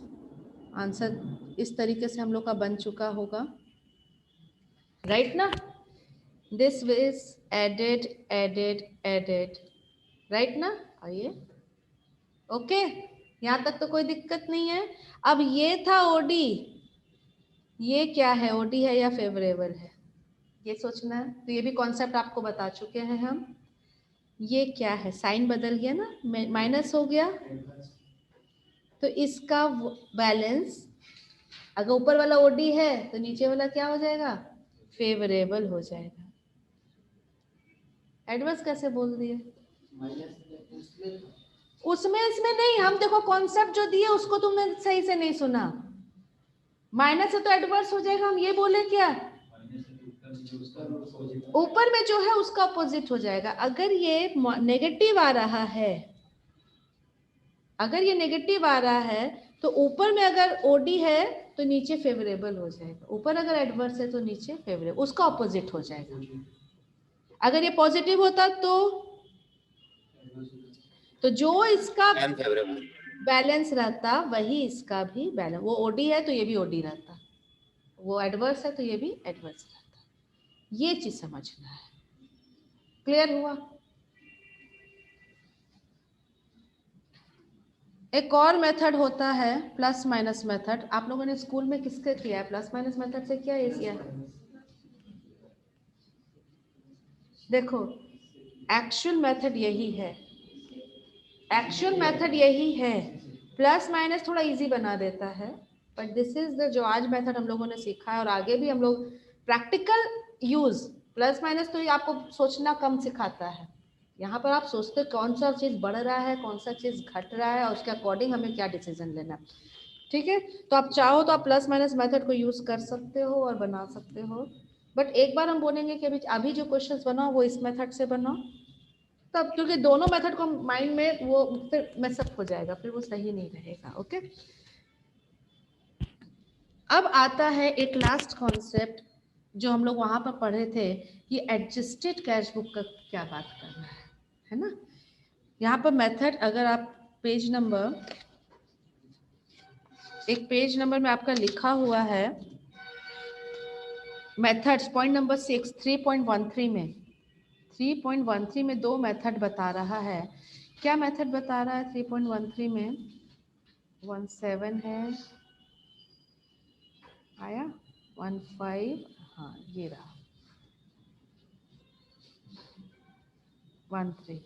आंसर इस तरीके से हम लोग का बन चुका होगा, राइट ना। This is added added added, right ना। आइए, ओके, यहाँ तक तो कोई दिक्कत नहीं है। अब ये था ओडी, ये क्या है, ओडी है या फेवरेबल है, ये सोचना है। तो ये भी कॉन्सेप्ट आपको बता चुके हैं हम। ये क्या है, साइन बदल गया ना, माइनस हो गया, तो इसका बैलेंस, अगर ऊपर वाला ओडी है तो नीचे वाला क्या हो जाएगा, फेवरेबल हो जाएगा। एडवर्स कैसे बोल दिए, उसमें इसमें नहीं, हम देखो कॉन्सेप्ट जो दिए उसको तुमने सही से नहीं सुना। माइनस है तो एडवर्स हो जाएगा, हम ये बोले क्या, ऊपर में जो है उसका अपोजिट हो जाएगा। अगर ये नेगेटिव आ रहा है, अगर ये नेगेटिव आ रहा है तो ऊपर में अगर ओडी है तो नीचे फेवरेबल हो जाएगा, ऊपर अगर एडवर्स है तो नीचे फेवरेबल, उसका ऑपोजिट हो जाएगा। अगर ये पॉजिटिव होता तो जो इसका बैलेंस रहता वही इसका भी बैलेंस, वो ओडी है तो ये भी ओडी रहता, वो एडवर्स है तो ये भी एडवर्स रहता। ये चीज समझना है, क्लियर हुआ। एक और मेथड होता है प्लस माइनस मेथड, आप लोगों ने स्कूल में किसके किया है, प्लस माइनस मेथड से किया है, देखो एक्चुअल मेथड यही है, एक्चुअल मेथड यही है, प्लस माइनस थोड़ा इजी बना देता है, बट दिस इज द जो आज मेथड हम लोगों ने सीखा है और आगे भी हम लोग प्रैक्टिकल यूज, प्लस माइनस तो ये आपको सोचना कम सिखाता है, यहाँ पर आप सोचते कौन सा चीज़ बढ़ रहा है, कौन सा चीज़ घट रहा है और उसके अकॉर्डिंग हमें क्या डिसीजन लेना है। ठीक है, तो आप चाहो तो आप प्लस माइनस मेथड को यूज कर सकते हो और बना सकते हो, बट एक बार हम बोलेंगे कि अभी जो क्वेश्चंस बनाओ वो इस मेथड से बनाओ, तब क्योंकि दोनों मेथड को माइंड में वो फिर मैसअप हो जाएगा, फिर वो सही नहीं रहेगा। ओके, अब आता है एक लास्ट कॉन्सेप्ट जो हम लोग वहां पर पढ़े थे कि एडजस्टेड कैश बुक का क्या बात करना है ना। यहाँ पर मेथड अगर आप पेज नंबर, एक पेज नंबर में आपका लिखा हुआ है मेथड्स, पॉइंट नंबर 6 3.13 में, 3.13 में दो मेथड बता रहा है। क्या मेथड बता रहा है 3.13 में? 17 है, आया 15, हाँ ये रहा 13,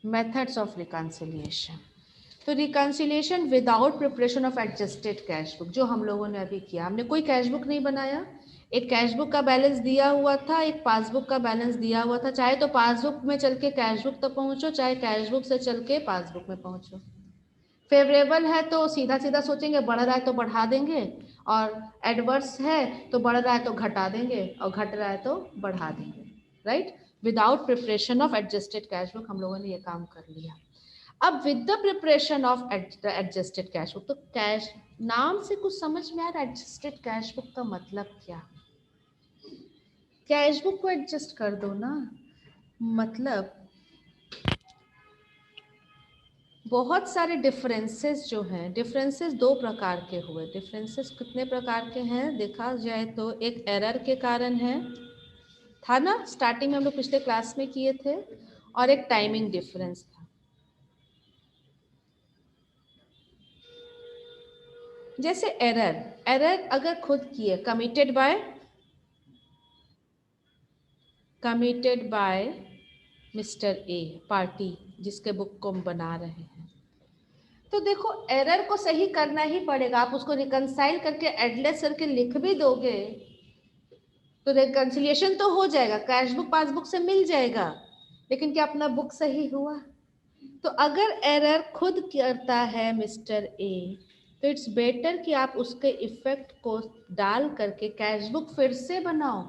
मेथड्स ऑफ रिकंसिलिएशन। तो reconciliation without preparation of adjusted cash book, जो हम लोगों ने अभी किया, हमने कोई कैश बुक नहीं बनाया, एक कैश बुक का बैलेंस दिया हुआ था, एक पासबुक का बैलेंस दिया हुआ था, चाहे तो पासबुक में चल के कैश बुक तक पहुंचो, चाहे कैश बुक से चल के पासबुक में पहुंचो। फेवरेबल है तो सीधा सीधा सोचेंगे बढ़ रहा है तो बढ़ा देंगे, और एडवर्स है तो बढ़ रहा है तो घटा देंगे, और घट रहा है तो बढ़ा देंगे, right. Without preparation of adjusted cash book हम लोगों ने ये काम कर लिया। अब with the preparation of adjusted cash book, तो कैश नाम से कुछ समझ में आ रहा है, एडजस्टेड कैश बुक का मतलब क्या? कैश बुक को एडजस्ट कर दो ना, मतलब बहुत सारे डिफरेंसेस जो हैं, डिफरेंसेस दो प्रकार के हुए। डिफरेंसेस कितने प्रकार के हैं देखा जाए तो, एक एरर के कारण है, था ना, स्टार्टिंग में हम लोग पिछले क्लास में किए थे, और एक टाइमिंग डिफरेंस था। जैसे एरर, एरर अगर खुद किए, committed by mister A, party जिसके बुक को हम बना रहे हैं, तो देखो एरर को सही करना ही पड़ेगा। आप उसको रिकंसाइल करके एडलेस करके लिख भी दोगे तो रिकंसिलिएशन तो हो जाएगा, कैश बुक पासबुक से मिल जाएगा, लेकिन क्या अपना बुक सही हुआ? तो अगर एरर खुद करता है मिस्टर ए, तो इट्स बेटर कि आप उसके इफेक्ट को डाल करके कैश बुक फिर से बनाओ।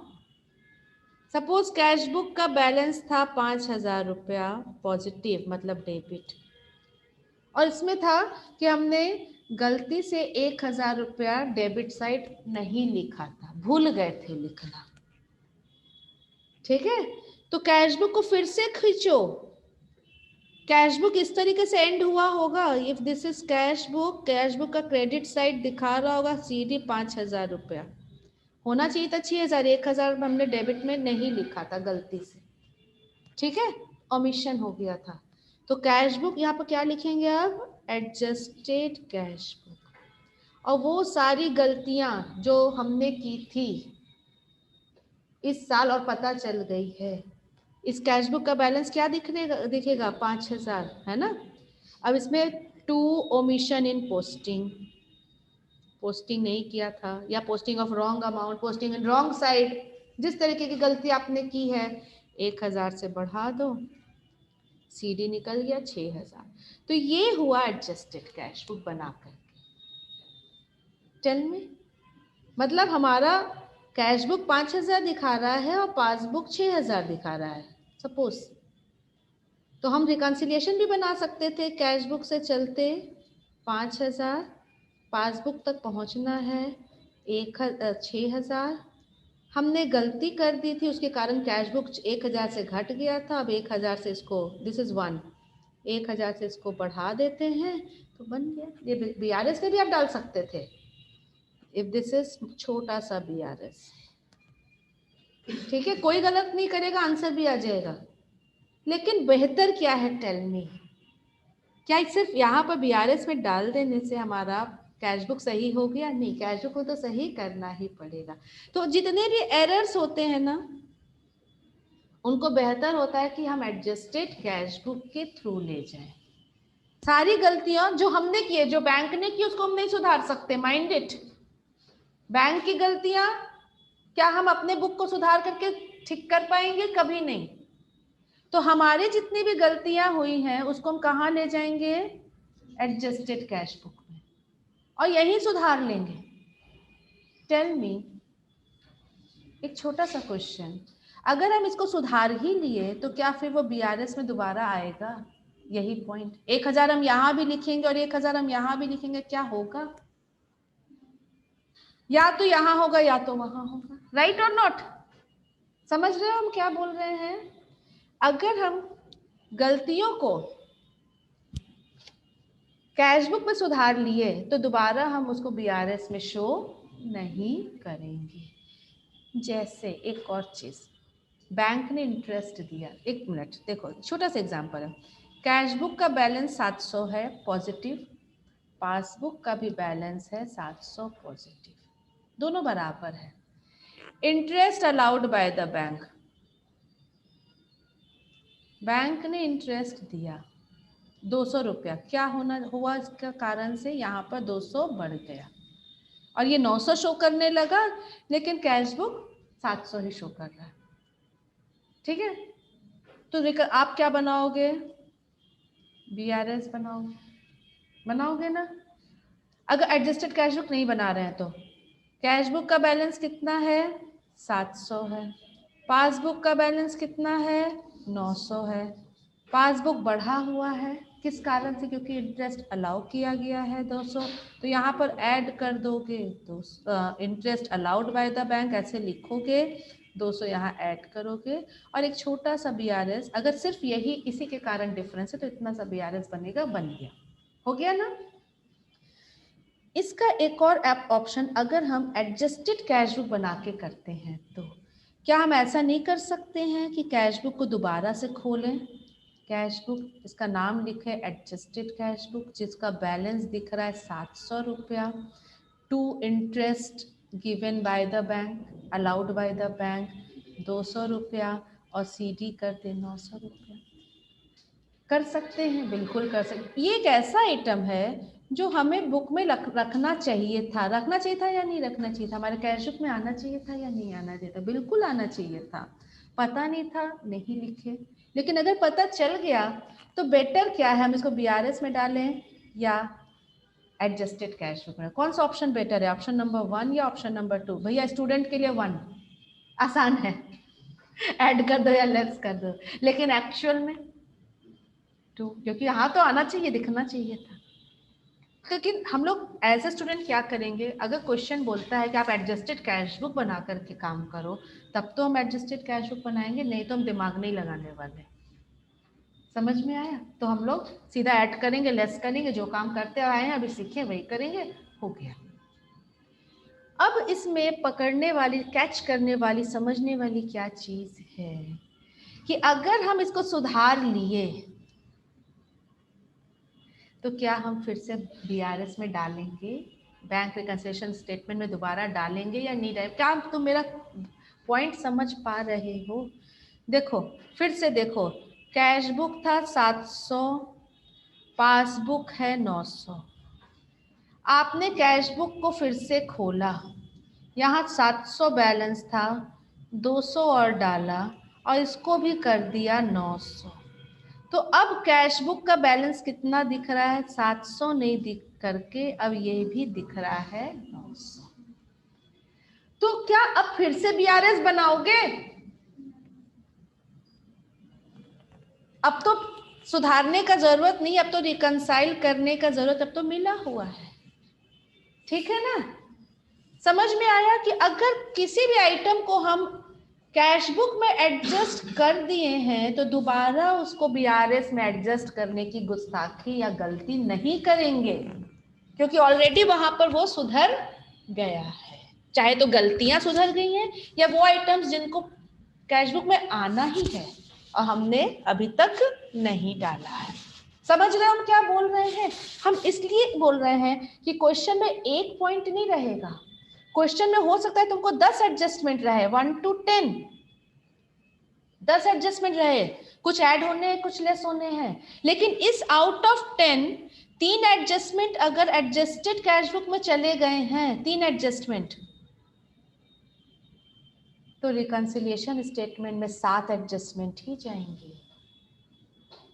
सपोज कैश बुक का बैलेंस था 5,000 रुपया पॉजिटिव, मतलब डेबिट, और इसमें था कि हमने गलती से 1,000 रुपया डेबिट साइड नहीं लिखा था, भूल गए थे लिखना, ठीक है। तो कैश बुक को फिर से खींचो, कैश बुक इस तरीके से एंड हुआ होगा, if this is cash book, cash book का क्रेडिट साइड दिखा रहा होगा सीडी 5,000 रुपया, होना चाहिए था 6,000, 1,000 हमने डेबिट में नहीं लिखा था गलती से, ठीक है, ओमिशन हो गया था। तो कैश बुक यहाँ पर क्या लिखेंगे अब? एडजस्टेड कैश बुक, और वो सारी गलतियां जो हमने की थी इस साल और पता चल गई है, इस कैश बुक का बैलेंस क्या दिखेगा 5,000, है ना। अब इसमें 2 ओमिशन इन पोस्टिंग, पोस्टिंग नहीं किया था, या posting of wrong amount, posting in wrong side, जिस तरीके की गलती आपने की है 1,000 से बढ़ा दो, सीडी निकल गया 6,000। तो ये हुआ एडजस्टेड कैश बुक बनाकर। टेल मी, मतलब हमारा कैश बुक 5,000 दिखा रहा है और पासबुक 6,000 दिखा रहा है सपोज, तो हम रिकंसिलिएशन भी बना सकते थे, कैश बुक से चलते 5,000, पासबुक तक पहुंचना है 6,000, हमने गलती कर दी थी उसके कारण कैश बुक 1,000 से घट गया था, अब 1,000 से इसको, दिस इज 1, 1,000 से इसको बढ़ा देते हैं तो बन गया। ये बीआरएस में भी आप डाल सकते थे, इफ दिस इज छोटा सा बीआरएस, ठीक है, कोई गलत नहीं करेगा, आंसर भी आ जाएगा। लेकिन बेहतर क्या है टेल मी, क्या सिर्फ यहाँ पर बीआरएस में डाल देने से हमारा कैश बुक सही हो गया? नहीं, कैश बुक को तो सही करना ही पड़ेगा। तो जितने भी एरर्स होते हैं ना, उनको बेहतर होता है कि हम एडजस्टेड कैश बुक के थ्रू ले जाएं। सारी गलतियां जो हमने की है, जो बैंक ने की, उसको हम नहीं सुधार सकते, माइंड इट। बैंक की गलतियां क्या हम अपने बुक को सुधार करके ठीक कर पाएंगे? कभी नहीं। तो हमारे जितनी भी गलतियां हुई हैं उसको हम कहाँ ले जाएंगे? एडजस्टेड कैश बुक में, और यही सुधार लेंगे। टेल मी, एक छोटा सा क्वेश्चन, अगर हम इसको सुधार ही लिए तो क्या फिर वो बीआरएस में दोबारा आएगा? यही पॉइंट, 1000 हम यहाँ भी लिखेंगे और 1000 हम यहाँ भी लिखेंगे, क्या होगा? या तो यहाँ होगा या तो वहां होगा, राइट और नॉट? समझ रहे हो हम क्या बोल रहे हैं? अगर हम गलतियों को कैश बुक में सुधार लिए तो दोबारा हम उसको बीआरएस में शो नहीं करेंगे। जैसे एक और चीज, बैंक ने इंटरेस्ट दिया, 1 मिनट देखो, छोटा सा एग्जांपल है। कैश बुक का बैलेंस 700 है पॉजिटिव, पासबुक का भी बैलेंस है 700 पॉजिटिव, दोनों बराबर है। Interest allowed by the bank, bank ने इंटरेस्ट दिया 200 रुपया, क्या हुआ इसका कारण से यहाँ पर 200 बढ़ गया और ये 900 शो करने लगा, लेकिन कैश बुक 700 ही शो कर रहा है। ठीक है, तो आप क्या बनाओगे? बीआरएस बनाओगे ना? अगर एडजस्टेड कैश बुक नहीं बना रहे हैं तो कैश बुक का बैलेंस कितना है? 700 है। पासबुक का बैलेंस कितना है? 900 है। पासबुक बढ़ा हुआ है, किस कारण से? क्योंकि इंटरेस्ट अलाउ किया गया है 200, तो यहाँ पर ऐड कर दोगे, interest allowed by the bank ऐसे लिखोगे, 200 यहाँ ऐड करोगे, और एक छोटा सा बीआरएस, अगर सिर्फ यही इसी के कारण डिफरेंस है तो इतना सा बीआरएस बनेगा, बन गया, हो गया ना? इसका एक और ऑप्शन, अगर हम एडजस्टेड कैश बुक बना के करते हैं तो क्या हम ऐसा नहीं कर सकते हैं कि कैश बुक को दोबारा से खोलें? कैश बुक, इसका नाम लिखे एडजस्टेड कैश बुक, जिसका बैलेंस दिख रहा है 700 रुपया, to interest given by the bank, allowed by the bank 200 रुपया, और सीडी कर दे 900 रुपया। कर सकते हैं, बिल्कुल कर सकते। ये एक ऐसा आइटम है जो हमें बुक में रखना चाहिए था। रखना चाहिए था या नहीं रखना चाहिए था? हमारे कैश बुक में आना चाहिए था या नहीं आना चाहिए था? बिल्कुल आना चाहिए था। पता नहीं था, नहीं लिखे। लेकिन अगर पता चल गया तो बेटर क्या है, हम इसको बीआरएस में डालें या एडजस्टेड कैश बुक में? कौन सा ऑप्शन बेटर है? ऑप्शन नंबर 1 या ऑप्शन नंबर 2? भैया स्टूडेंट के लिए 1 आसान है, ऐड कर दो या लेस कर दो, लेकिन एक्चुअल में 2, क्योंकि यहाँ तो आना चाहिए, दिखना चाहिए था। लेकिन हम लोग एज ए स्टूडेंट क्या करेंगे, अगर क्वेश्चन बोलता है कि आप एडजस्टेड कैश बुक बना करके काम करो, तब तो हम एडजस्टेड कैश बुक बनाएंगे, नहीं तो हम दिमाग नहीं लगाने वाले। समझ में आया? तो हम लोग सीधा ऐड करेंगे, लेस करेंगे, जो काम करते आए हैं अभी सीखे वही करेंगे, हो गया। अब इसमें पकड़ने वाली, कैच करने वाली, समझने वाली क्या चीज है कि अगर हम इसको सुधार लिए तो क्या हम फिर से बीआरएस में डालेंगे, बैंक रिकंसिलिएशन स्टेटमेंट में दोबारा डालेंगे या नहीं डालेंगे? क्या तुम मेरा पॉइंट समझ पा रहे हो? देखो, फिर से देखो, कैश बुक था 700, पासबुक है 900। आपने कैश बुक को फिर से खोला, यहाँ 700 बैलेंस था, 200 और डाला और इसको भी कर दिया 900। तो अब कैश बुक का बैलेंस कितना दिख रहा है? 700 नहीं दिख करके अब ये भी दिख रहा है 900। तो क्या अब फिर से बीआरएस बनाओगे? अब तो सुधारने का जरूरत नहीं, अब तो रिकंसाइल करने का जरूरत अब तो मिला हुआ है। ठीक है ना? समझ में आया कि अगर किसी भी आइटम को हम कैश बुक में एडजस्ट कर दिए हैं तो दोबारा उसको बीआरएस में एडजस्ट करने की गुस्ताखी या गलती नहीं करेंगे, क्योंकि ऑलरेडी वहां पर वो सुधर गया है। चाहे तो गलतियां सुधर गई हैं या वो आइटम्स जिनको कैश बुक में आना ही है और हमने अभी तक नहीं डाला है। समझ रहे हो हम क्या बोल रहे हैं? हम इसलिए बोल रहे हैं कि क्वेश्चन में एक पॉइंट नहीं रहेगा, क्वेश्चन में हो सकता है तुमको 10 एडजस्टमेंट रहे, 1 to 10, 10 एडजस्टमेंट रहे, कुछ ऐड होने हैं कुछ लेस होने हैं, लेकिन इस आउट ऑफ 10 3 एडजस्टमेंट अगर एडजस्टेड कैश बुक में चले गए हैं, 3 एडजस्टमेंट, तो रिकंसिलिएशन स्टेटमेंट में 7 एडजस्टमेंट ही जाएंगे।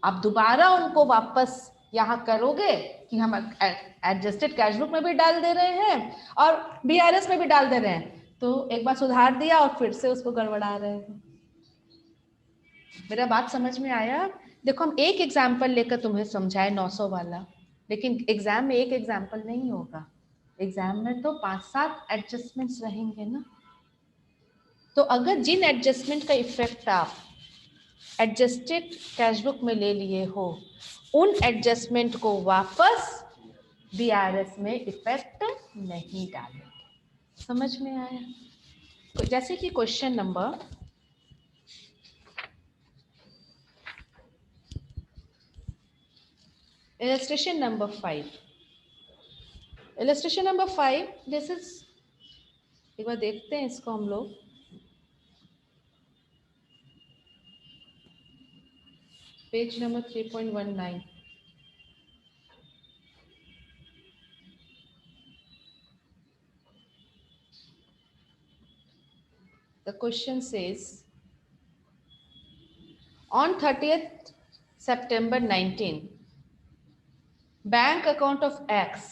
आप दोबारा उनको वापस यहां करोगे कि हम एडजस्टेड कैश बुक में भी डाल दे रहे हैं और बीआरएस में भी डाल दे रहे हैं, तो एक बार सुधार दिया और फिर से उसको गड़बड़ा रहे हैं। मेरा बात समझ में आया? देखो हम एक एग्जाम्पल लेकर तुम्हें समझाए 900 वाला, लेकिन एग्जाम में एक एग्जाम्पल नहीं होगा, एग्जाम में तो 5-7 एडजस्टमेंट्स रहेंगे ना। तो अगर जिन एडजस्टमेंट का इफेक्ट आप एडजस्टेड कैश बुक में ले लिए हो, उन एडजस्टमेंट को वापस बीआरएस में इफेक्ट नहीं डालेंगे। समझ में आया? तो जैसे कि question number illustration number 5, illustration number 5, this is, एक बार देखते हैं इसको हम लोग। Page number 3.19, the question says on 30th September 19, bank account of X,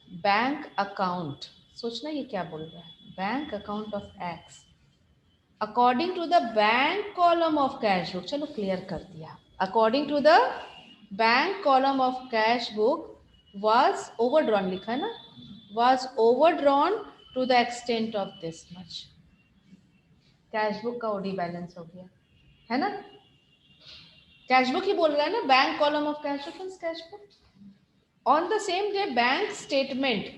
bank account, सोचना ये क्या बोल रहा है, bank account of X according to the bank column of cash book, चलो क्लियर कर दिया, according to the bank column of cash book was overdrawn, लिखा है ना, was overdrawn to the extent of this much, cash book का OD balance हो गया है ना, कैश बुक ही बोल रहा है ना, bank column of cash book means cash book. On the same day bank statement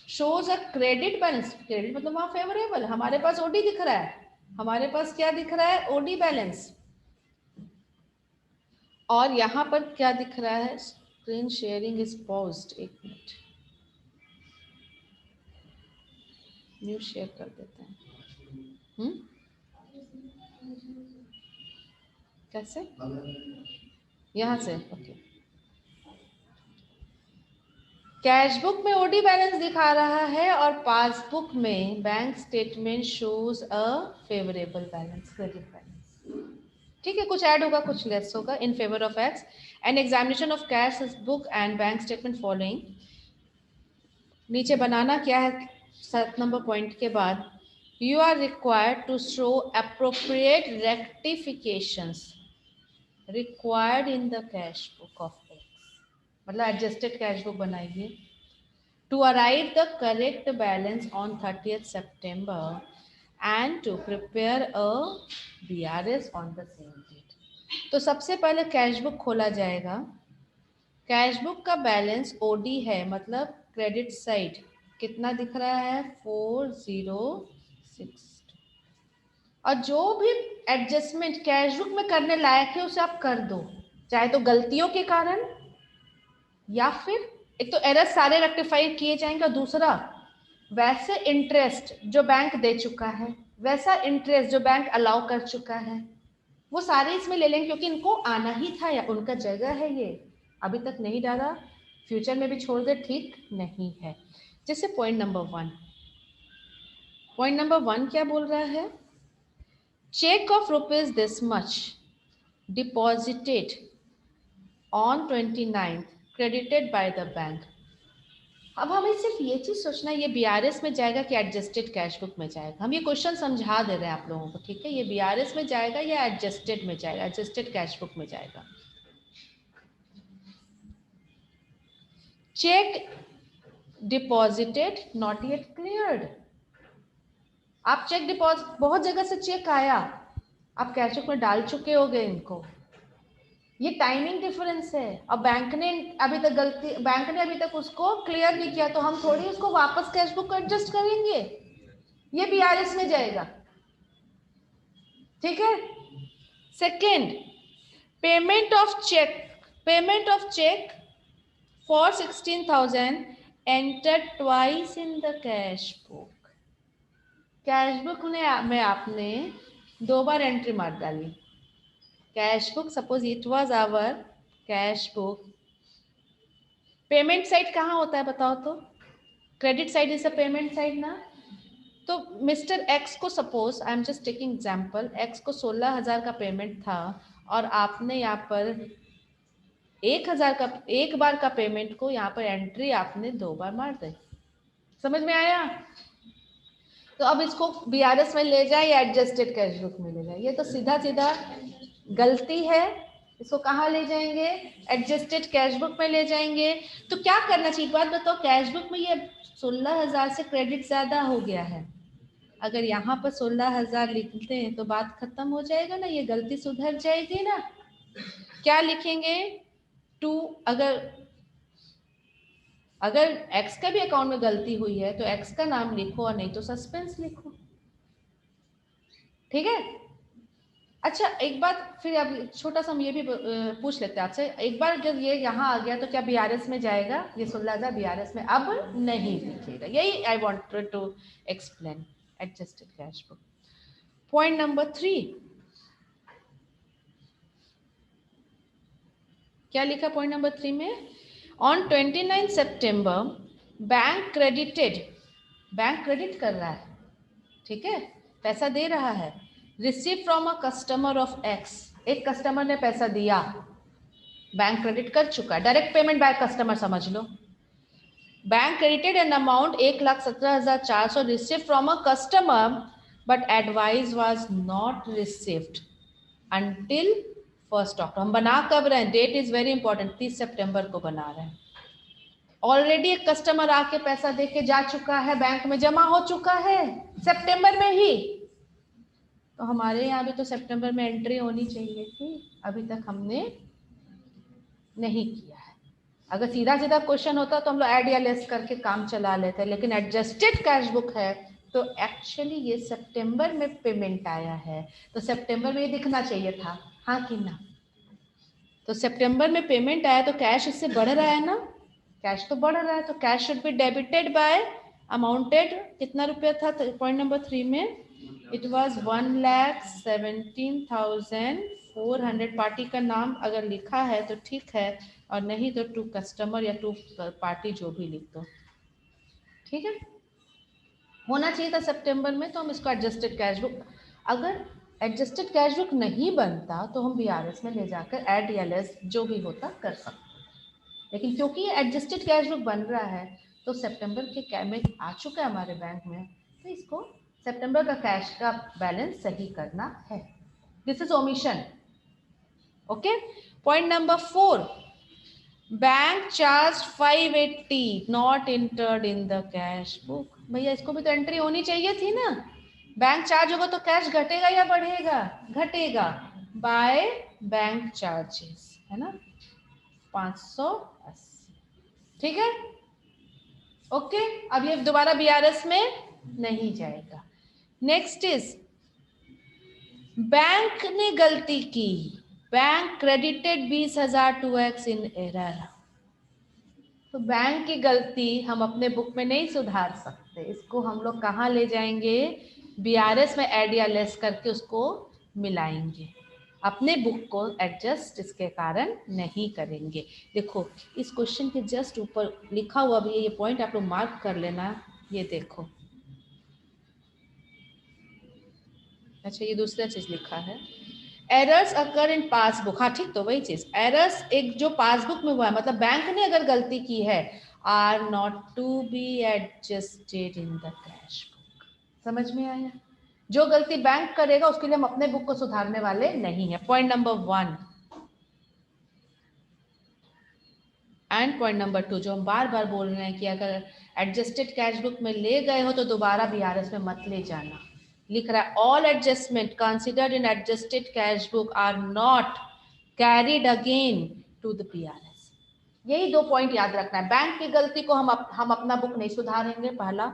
shows a credit balance, credit मतलब वहां फेवरेबल, हमारे पास ओडी दिख रहा है, हमारे पास क्या दिख रहा है, ओडी बैलेंस, और यहां पर क्या दिख रहा है, स्क्रीन शेयरिंग इज पॉज्ड, एक मिनट न्यू शेयर कर देते हैं। कैसे, यहां से, ओके। कैश बुक में ओडी बैलेंस दिखा रहा है और पासबुक में बैंक स्टेटमेंट शोज अ फेवरेबल बैलेंस, क्रेडिट बैलेंस, ठीक है, कुछ ऐड होगा कुछ लेस होगा, in favour of x and examination of cash book and bank statement following. नीचे बनाना क्या है 7 नंबर पॉइंट के बाद, you are required to show appropriate rectifications required in the cash book of X, मतलब adjusted cash book बनाइए to arrive the correct balance on 30th September and to prepare a BRS on the same date। तो सबसे पहले cash book खोला जाएगा, cash book का balance OD है, मतलब क्रेडिट साइड कितना दिख रहा है, 4062, और जो भी एडजस्टमेंट कैश बुक में करने लायक है उसे आप कर दो, चाहे तो गलतियों के कारण या फिर एक तो एरर सारे रेक्टिफाई किए जाएंगे, और दूसरा वैसे इंटरेस्ट जो बैंक दे चुका है, वैसा इंटरेस्ट जो बैंक अलाउ कर चुका है, वो सारे इसमें ले लेंगे, क्योंकि इनको आना ही था या उनका जगह है, ये अभी तक नहीं डाला, फ्यूचर में भी छोड़ दे, ठीक नहीं है। जैसे पॉइंट नंबर 1, पॉइंट नंबर 1 क्या बोल रहा है, cheque of rupees this much deposited on 29th credited by the bank. अब हमें सिर्फ ये चीज सोचना है, ये बीआरएस में जाएगा कि एडजस्टेड कैश बुक में जाएगा, हम ये क्वेश्चन समझा दे रहे हैं आप लोगों को, ठीक है, ये बीआरएस में जाएगा या एडजस्टेड में जाएगा, एडजस्टेड कैश बुक में जाएगा। Check deposited not yet cleared, आप चेक डिपॉजिट, बहुत जगह से चेक आया, आप कैश बुक में डाल चुके होगे इनको, ये टाइमिंग डिफरेंस है, और बैंक ने अभी तक गलती, बैंक ने अभी तक उसको क्लियर नहीं किया, तो हम थोड़ी उसको वापस कैश बुक को एडजस्ट करेंगे, ये बीआरएस में जाएगा, ठीक है। Second, payment of cheque payment of cheque for 16,000 enter twice in the cash book. Cash book में आपने 2 बार एंट्री मार डाली। Cash book, suppose it was our cash book. Payment side कहाँ होता है बताओ तो? Credit side is a payment side ना। तो मिस्टर एक्स को, suppose I am just taking example, X को 16,000 का पेमेंट था और आपने यहाँ पर 1,000 का, एक बार का पेमेंट को यहाँ पर एंट्री आपने 2 बार मार दी। समझ में आया? तो अब इसको बीआरएस में ले जाए या एडजस्टेड कैश बुक में ले जाए? ये तो सीधा सीधा गलती है। इसको कहाँ ले जाएंगे? एडजस्टेड कैश बुक में ले जाएंगे। तो क्या करना चाहिए, बात बताओ। कैश बुक में ये 16,000 से क्रेडिट ज्यादा हो गया है। अगर यहाँ पर 16,000 लिखते हैं तो बात खत्म हो जाएगा ना, ये गलती सुधर जाएगी ना। क्या लिखेंगे? टू, अगर एक्स का भी अकाउंट में गलती हुई है तो एक्स का नाम लिखो और नहीं तो सस्पेंस लिखो। ठीक है? अच्छा, एक बात फिर अब छोटा सा हम ये भी पूछ लेते हैं आपसे। एक बार जब ये यहाँ आ गया तो क्या बीआरएस में जाएगा? ये 16,000 बीआरएस में अब नहीं दिखेगा। यही I wanted to explain adjusted cash book. Point number 3, क्या लिखा पॉइंट नंबर 3 में? ऑन 29 सितंबर बैंक क्रेडिटेड, बैंक क्रेडिट कर रहा है, ठीक है, पैसा दे रहा है। Receive from a customer of X, एक कस्टमर ने पैसा दिया, बैंक क्रेडिट कर चुका है, डायरेक्ट पेमेंट बाय कस्टमर समझ लो। Bank credited an amount 1,17,400 receive from a customer but advice was not received until 1 October. हम बना कब रहे हैं? डेट इज वेरी इंपॉर्टेंट, 30 सितंबर को बना रहे हैं। ऑलरेडी एक कस्टमर आके पैसा देके जा चुका है, बैंक में जमा हो चुका है सितंबर में ही। तो हमारे यहाँ भी तो सितंबर में एंट्री होनी चाहिए थी, अभी तक हमने नहीं किया है। अगर सीधा सीधा क्वेश्चन होता तो हम लोग ऐड या लेस करके काम चला लेते, लेकिन एडजस्टेड कैश बुक है तो एक्चुअली ये सितंबर में पेमेंट आया है, तो सितंबर में ये दिखना चाहिए था, हाँ कि ना? तो सितंबर में पेमेंट आया तो कैश इससे बढ़ रहा है ना, कैश तो बढ़ रहा है, तो cash should be debited bye amounted, कितना रुपया था पॉइंट नंबर 3 में? It was 1,17,400। पार्टी का नाम अगर लिखा है तो ठीक है, और नहीं तो टू कस्टमर या टू पार्टी जो भी लिख दो। ठीक है, होना चाहिए था सितंबर में, तो हम इसको एडजस्टेड कैश बुक, अगर एडजस्टेड कैश बुक नहीं बनता तो हम बीआरएस में ले जाकर ऐड या लेस जो भी होता कर सकते, लेकिन क्योंकि ये एडजस्टेड कैश बुक बन रहा है तो सितंबर के पेमेंट आ चुका है हमारे बैंक में, तो इसको सितंबर का कैश का बैलेंस सही करना है। This is omission. Okay, point number 4, bank charge 580 not entered in the cash book. भैया इसको भी तो एंट्री होनी चाहिए थी ना। बैंक चार्ज होगा तो कैश घटेगा या बढ़ेगा? घटेगा, बाय बैंक चार्जेस, है ना, 580। ठीक है, ओके। अब ये दोबारा बीआरएस में नहीं जाएगा। नेक्स्ट इज, बैंक ने गलती की, bank credited 20,000 to X in error. तो बैंक की गलती हम अपने बुक में नहीं सुधार सकते, इसको हम लोग कहाँ ले जाएंगे? बीआरएस में ऐड या लेस करके उसको मिलाएंगे, अपने बुक को एडजस्ट इसके कारण नहीं करेंगे। देखो इस क्वेश्चन के जस्ट ऊपर लिखा हुआ भी है, ये पॉइंट आप लोग मार्क कर लेना। ये देखो, अच्छा ये दूसरा चीज लिखा है, एरर्स अकर इन पासबुक। हाँ ठीक, तो वही चीज, एरर्स एक जो पासबुक में हुआ है, मतलब बैंक ने अगर गलती की है, are not to be adjusted in the cash book. समझ में आया? जो गलती बैंक करेगा उसके लिए हम अपने बुक को सुधारने वाले नहीं है। Point number 1 and point number 2 जो हम बार बार बोल रहे हैं कि अगर एडजस्टेड कैश बुक में ले गए हो तो दोबारा बीआरएस में मत ले जाना। लिख रहा है all adjustment considered in adjusted cash book are not carried again to the BRS. यही 2 पॉइंट याद रखना है। बैंक की गलती को हम अपना बुक नहीं सुधारेंगे, पहला,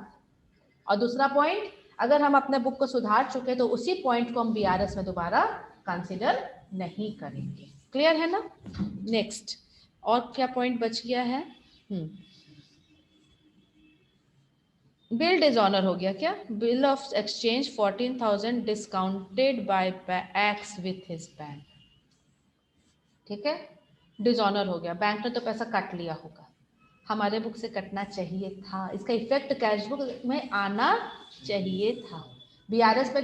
और दूसरा पॉइंट, अगर हम अपने बुक को सुधार चुके तो उसी पॉइंट को हम बीआरएस में दोबारा कंसिडर नहीं करेंगे। क्लियर है ना? नेक्स्ट और क्या पॉइंट बच गया है? बिल डिसऑनर हो गया क्या? Bill of exchange 14,000 discounted by X with his bank. ठीक है, डिसऑनर हो गया, बैंक ने तो पैसा काट लिया होगा, हमारे बुक से कटना चाहिए था, इसका इफेक्ट कैश बुक में आना चाहिए था। बीआरएस पे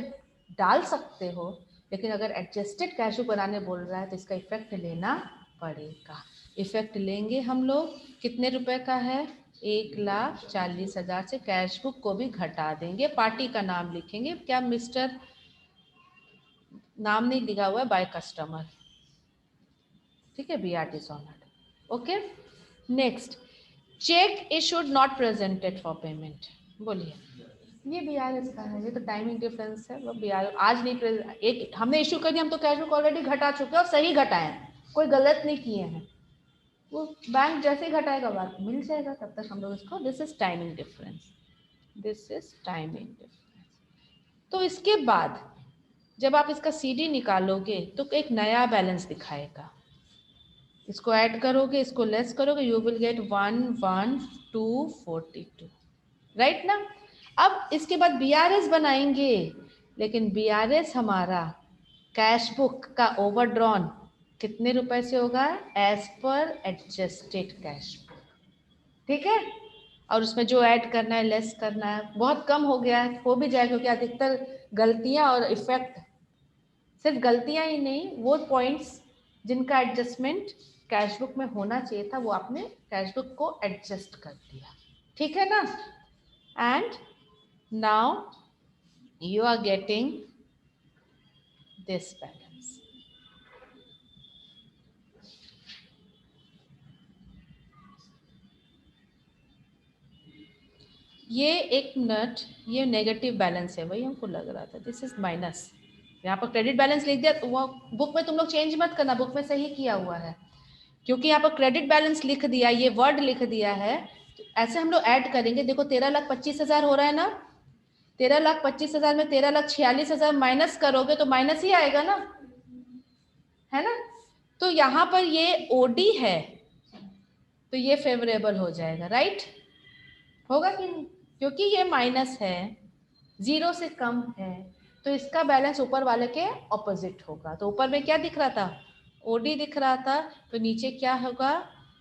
डाल सकते हो, लेकिन अगर एडजस्टेड कैश बुक बनाने बोल रहा है तो इसका इफेक्ट लेना पड़ेगा। इफेक्ट लेंगे हम लोग, कितने रुपए का है? 1,40,000 से कैश बुक को भी घटा देंगे, पार्टी का नाम लिखेंगे, क्या मिस्टर नाम नहीं लिखा हुआ है बाय कस्टमर, ठीक है, BR dishonoured. Okay, next, cheque issued not presented for payment. बोलिए, ये BRS का है, ये तो टाइमिंग डिफरेंस है, वो BR आज नहीं, एक हमने इशू कर दिया, हम तो कैश बुक ऑलरेडी घटा चुके हैं और सही घटाए हैं, कोई गलत नहीं किए हैं, वो बैंक जैसे ही घटाएगा बात मिल जाएगा, तब तक हम लोग इसको, this is timing difference, this is timing difference. तो इसके बाद जब आप इसका CD निकालोगे तो एक नया बैलेंस दिखाएगा, इसको ऐड करोगे, इसको लेस करोगे, यू विल गेट 1,1242, राइट ना? अब इसके बाद BRS बनाएंगे, लेकिन BRS हमारा कैश बुक का ओवरड्रॉन कितने रुपए से होगा? As per adjusted cash book, ठीक है, और उसमें जो ऐड करना है, लेस करना है, बहुत कम हो गया है, हो भी जाएगा, क्योंकि अधिकतर गलतियां और इफेक्ट, सिर्फ गलतियां ही नहीं, वो पॉइंट्स जिनका एडजस्टमेंट कैश बुक में होना चाहिए था, वो आपने कैश बुक को एडजस्ट कर दिया, ठीक है ना? And now you are getting this balance. ये एक मिनट, ये नेगेटिव बैलेंस है, वही हमको लग रहा था, दिस इज माइनस, यहाँ पर क्रेडिट बैलेंस लिख दिया, तो वो बुक में तुम लोग चेंज मत करना, बुक में सही किया हुआ है, क्योंकि यहाँ पर क्रेडिट बैलेंस लिख दिया, ये वर्ड लिख दिया है, ऐसे हम लोग ऐड करेंगे, देखो 13,25,000 हो रहा है ना, 13,25,000 में 13,46,000 माइनस करोगे तो माइनस ही आएगा ना, है ना? तो यहाँ पर ये ओडी है, तो ये फेवरेबल हो जाएगा, राइट? होगा कि नहीं? क्योंकि ये माइनस है, 0 से कम है, तो इसका बैलेंस ऊपर वाले के ऑपोजिट होगा, तो ऊपर में क्या दिख रहा था? ओडी दिख रहा था, तो नीचे क्या होगा?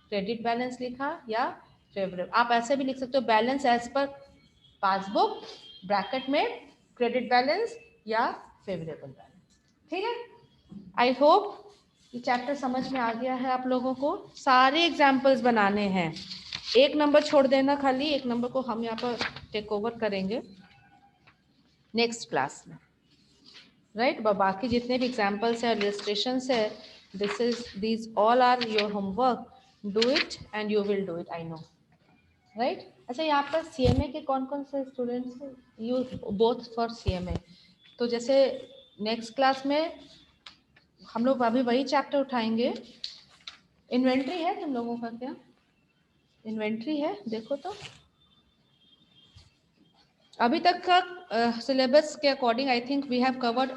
क्रेडिट बैलेंस लिखा या फेवरेबल, आप ऐसे भी लिख सकते हो, balance as per passbook bracket में क्रेडिट बैलेंस या फेवरेबल बैलेंस, ठीक है? आई होप ये चैप्टर समझ में आ गया है आप लोगों को। सारे एग्जाम्पल्स बनाने हैं, एक नंबर छोड़ देना खाली, एक नंबर को हम यहाँ पर टेक ओवर करेंगे नेक्स्ट क्लास में, राइट? बाकी जितने भी एग्जाम्पल्स है, इलस्ट्रेशंस है, these all are your homework, do it and you will do it, I know, right? अच्छा, यहाँ पर CMA के कौन कौन से स्टूडेंट्स हैं? यू बोथ फॉर CMA, तो जैसे नेक्स्ट क्लास में हम लोग अभी वही चैप्टर उठाएंगे, इन्वेंट्री है तुम लोगों का क्या? इन्वेंट्री है, देखो तो अभी तक का सिलेबस के according I think we have covered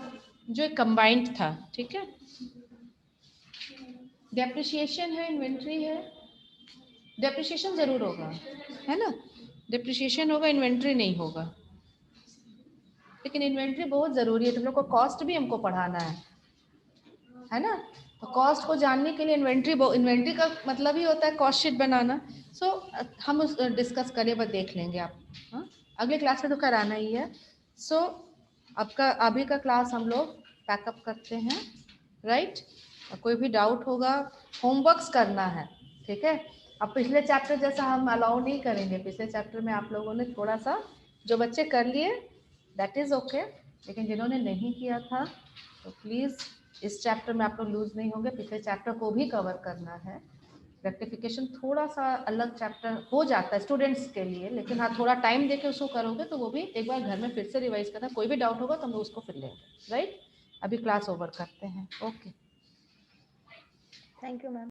जो कंबाइंड था, ठीक है? डेप्रिसिएशन है, इन्वेंट्री है, डेप्रिसिएशन जरूर होगा, है ना? डेप्रिसिएशन होगा, इन्वेंट्री नहीं होगा, लेकिन इन्वेंट्री बहुत जरूरी है, तुम लोग को कॉस्ट भी हमको पढ़ाना है ना? तो कॉस्ट को जानने के लिए इन्वेंट्री का मतलब ही होता है कॉस्ट शीट बनाना। सो हम उस डिस्कस करें, बस देख लेंगे आप, हाँ? अगले क्लास में तो कराना ही है। सो अभी का क्लास हम लोग पैकअप करते हैं, राइट? कोई भी डाउट होगा, होमवर्क्स करना है, ठीक है? अब पिछले चैप्टर जैसा हम अलाउ नहीं करेंगे, पिछले चैप्टर में आप लोगों ने थोड़ा सा, जो बच्चे कर लिए दैट इज़ ओके, लेकिन जिन्होंने नहीं किया था तो प्लीज़ इस चैप्टर में आप लोग लूज नहीं होंगे, पिछले चैप्टर को भी कवर करना है। रेक्टिफिकेशन थोड़ा सा अलग चैप्टर हो जाता है स्टूडेंट्स के लिए, लेकिन हाँ थोड़ा टाइम देके उसको करोगे तो वो भी एक बार घर में फिर से रिवाइज करना, कोई भी डाउट होगा तो हम उसको फिर लेंगे, राइट? अभी क्लास ओवर करते हैं, ओके, थैंक यू मैम।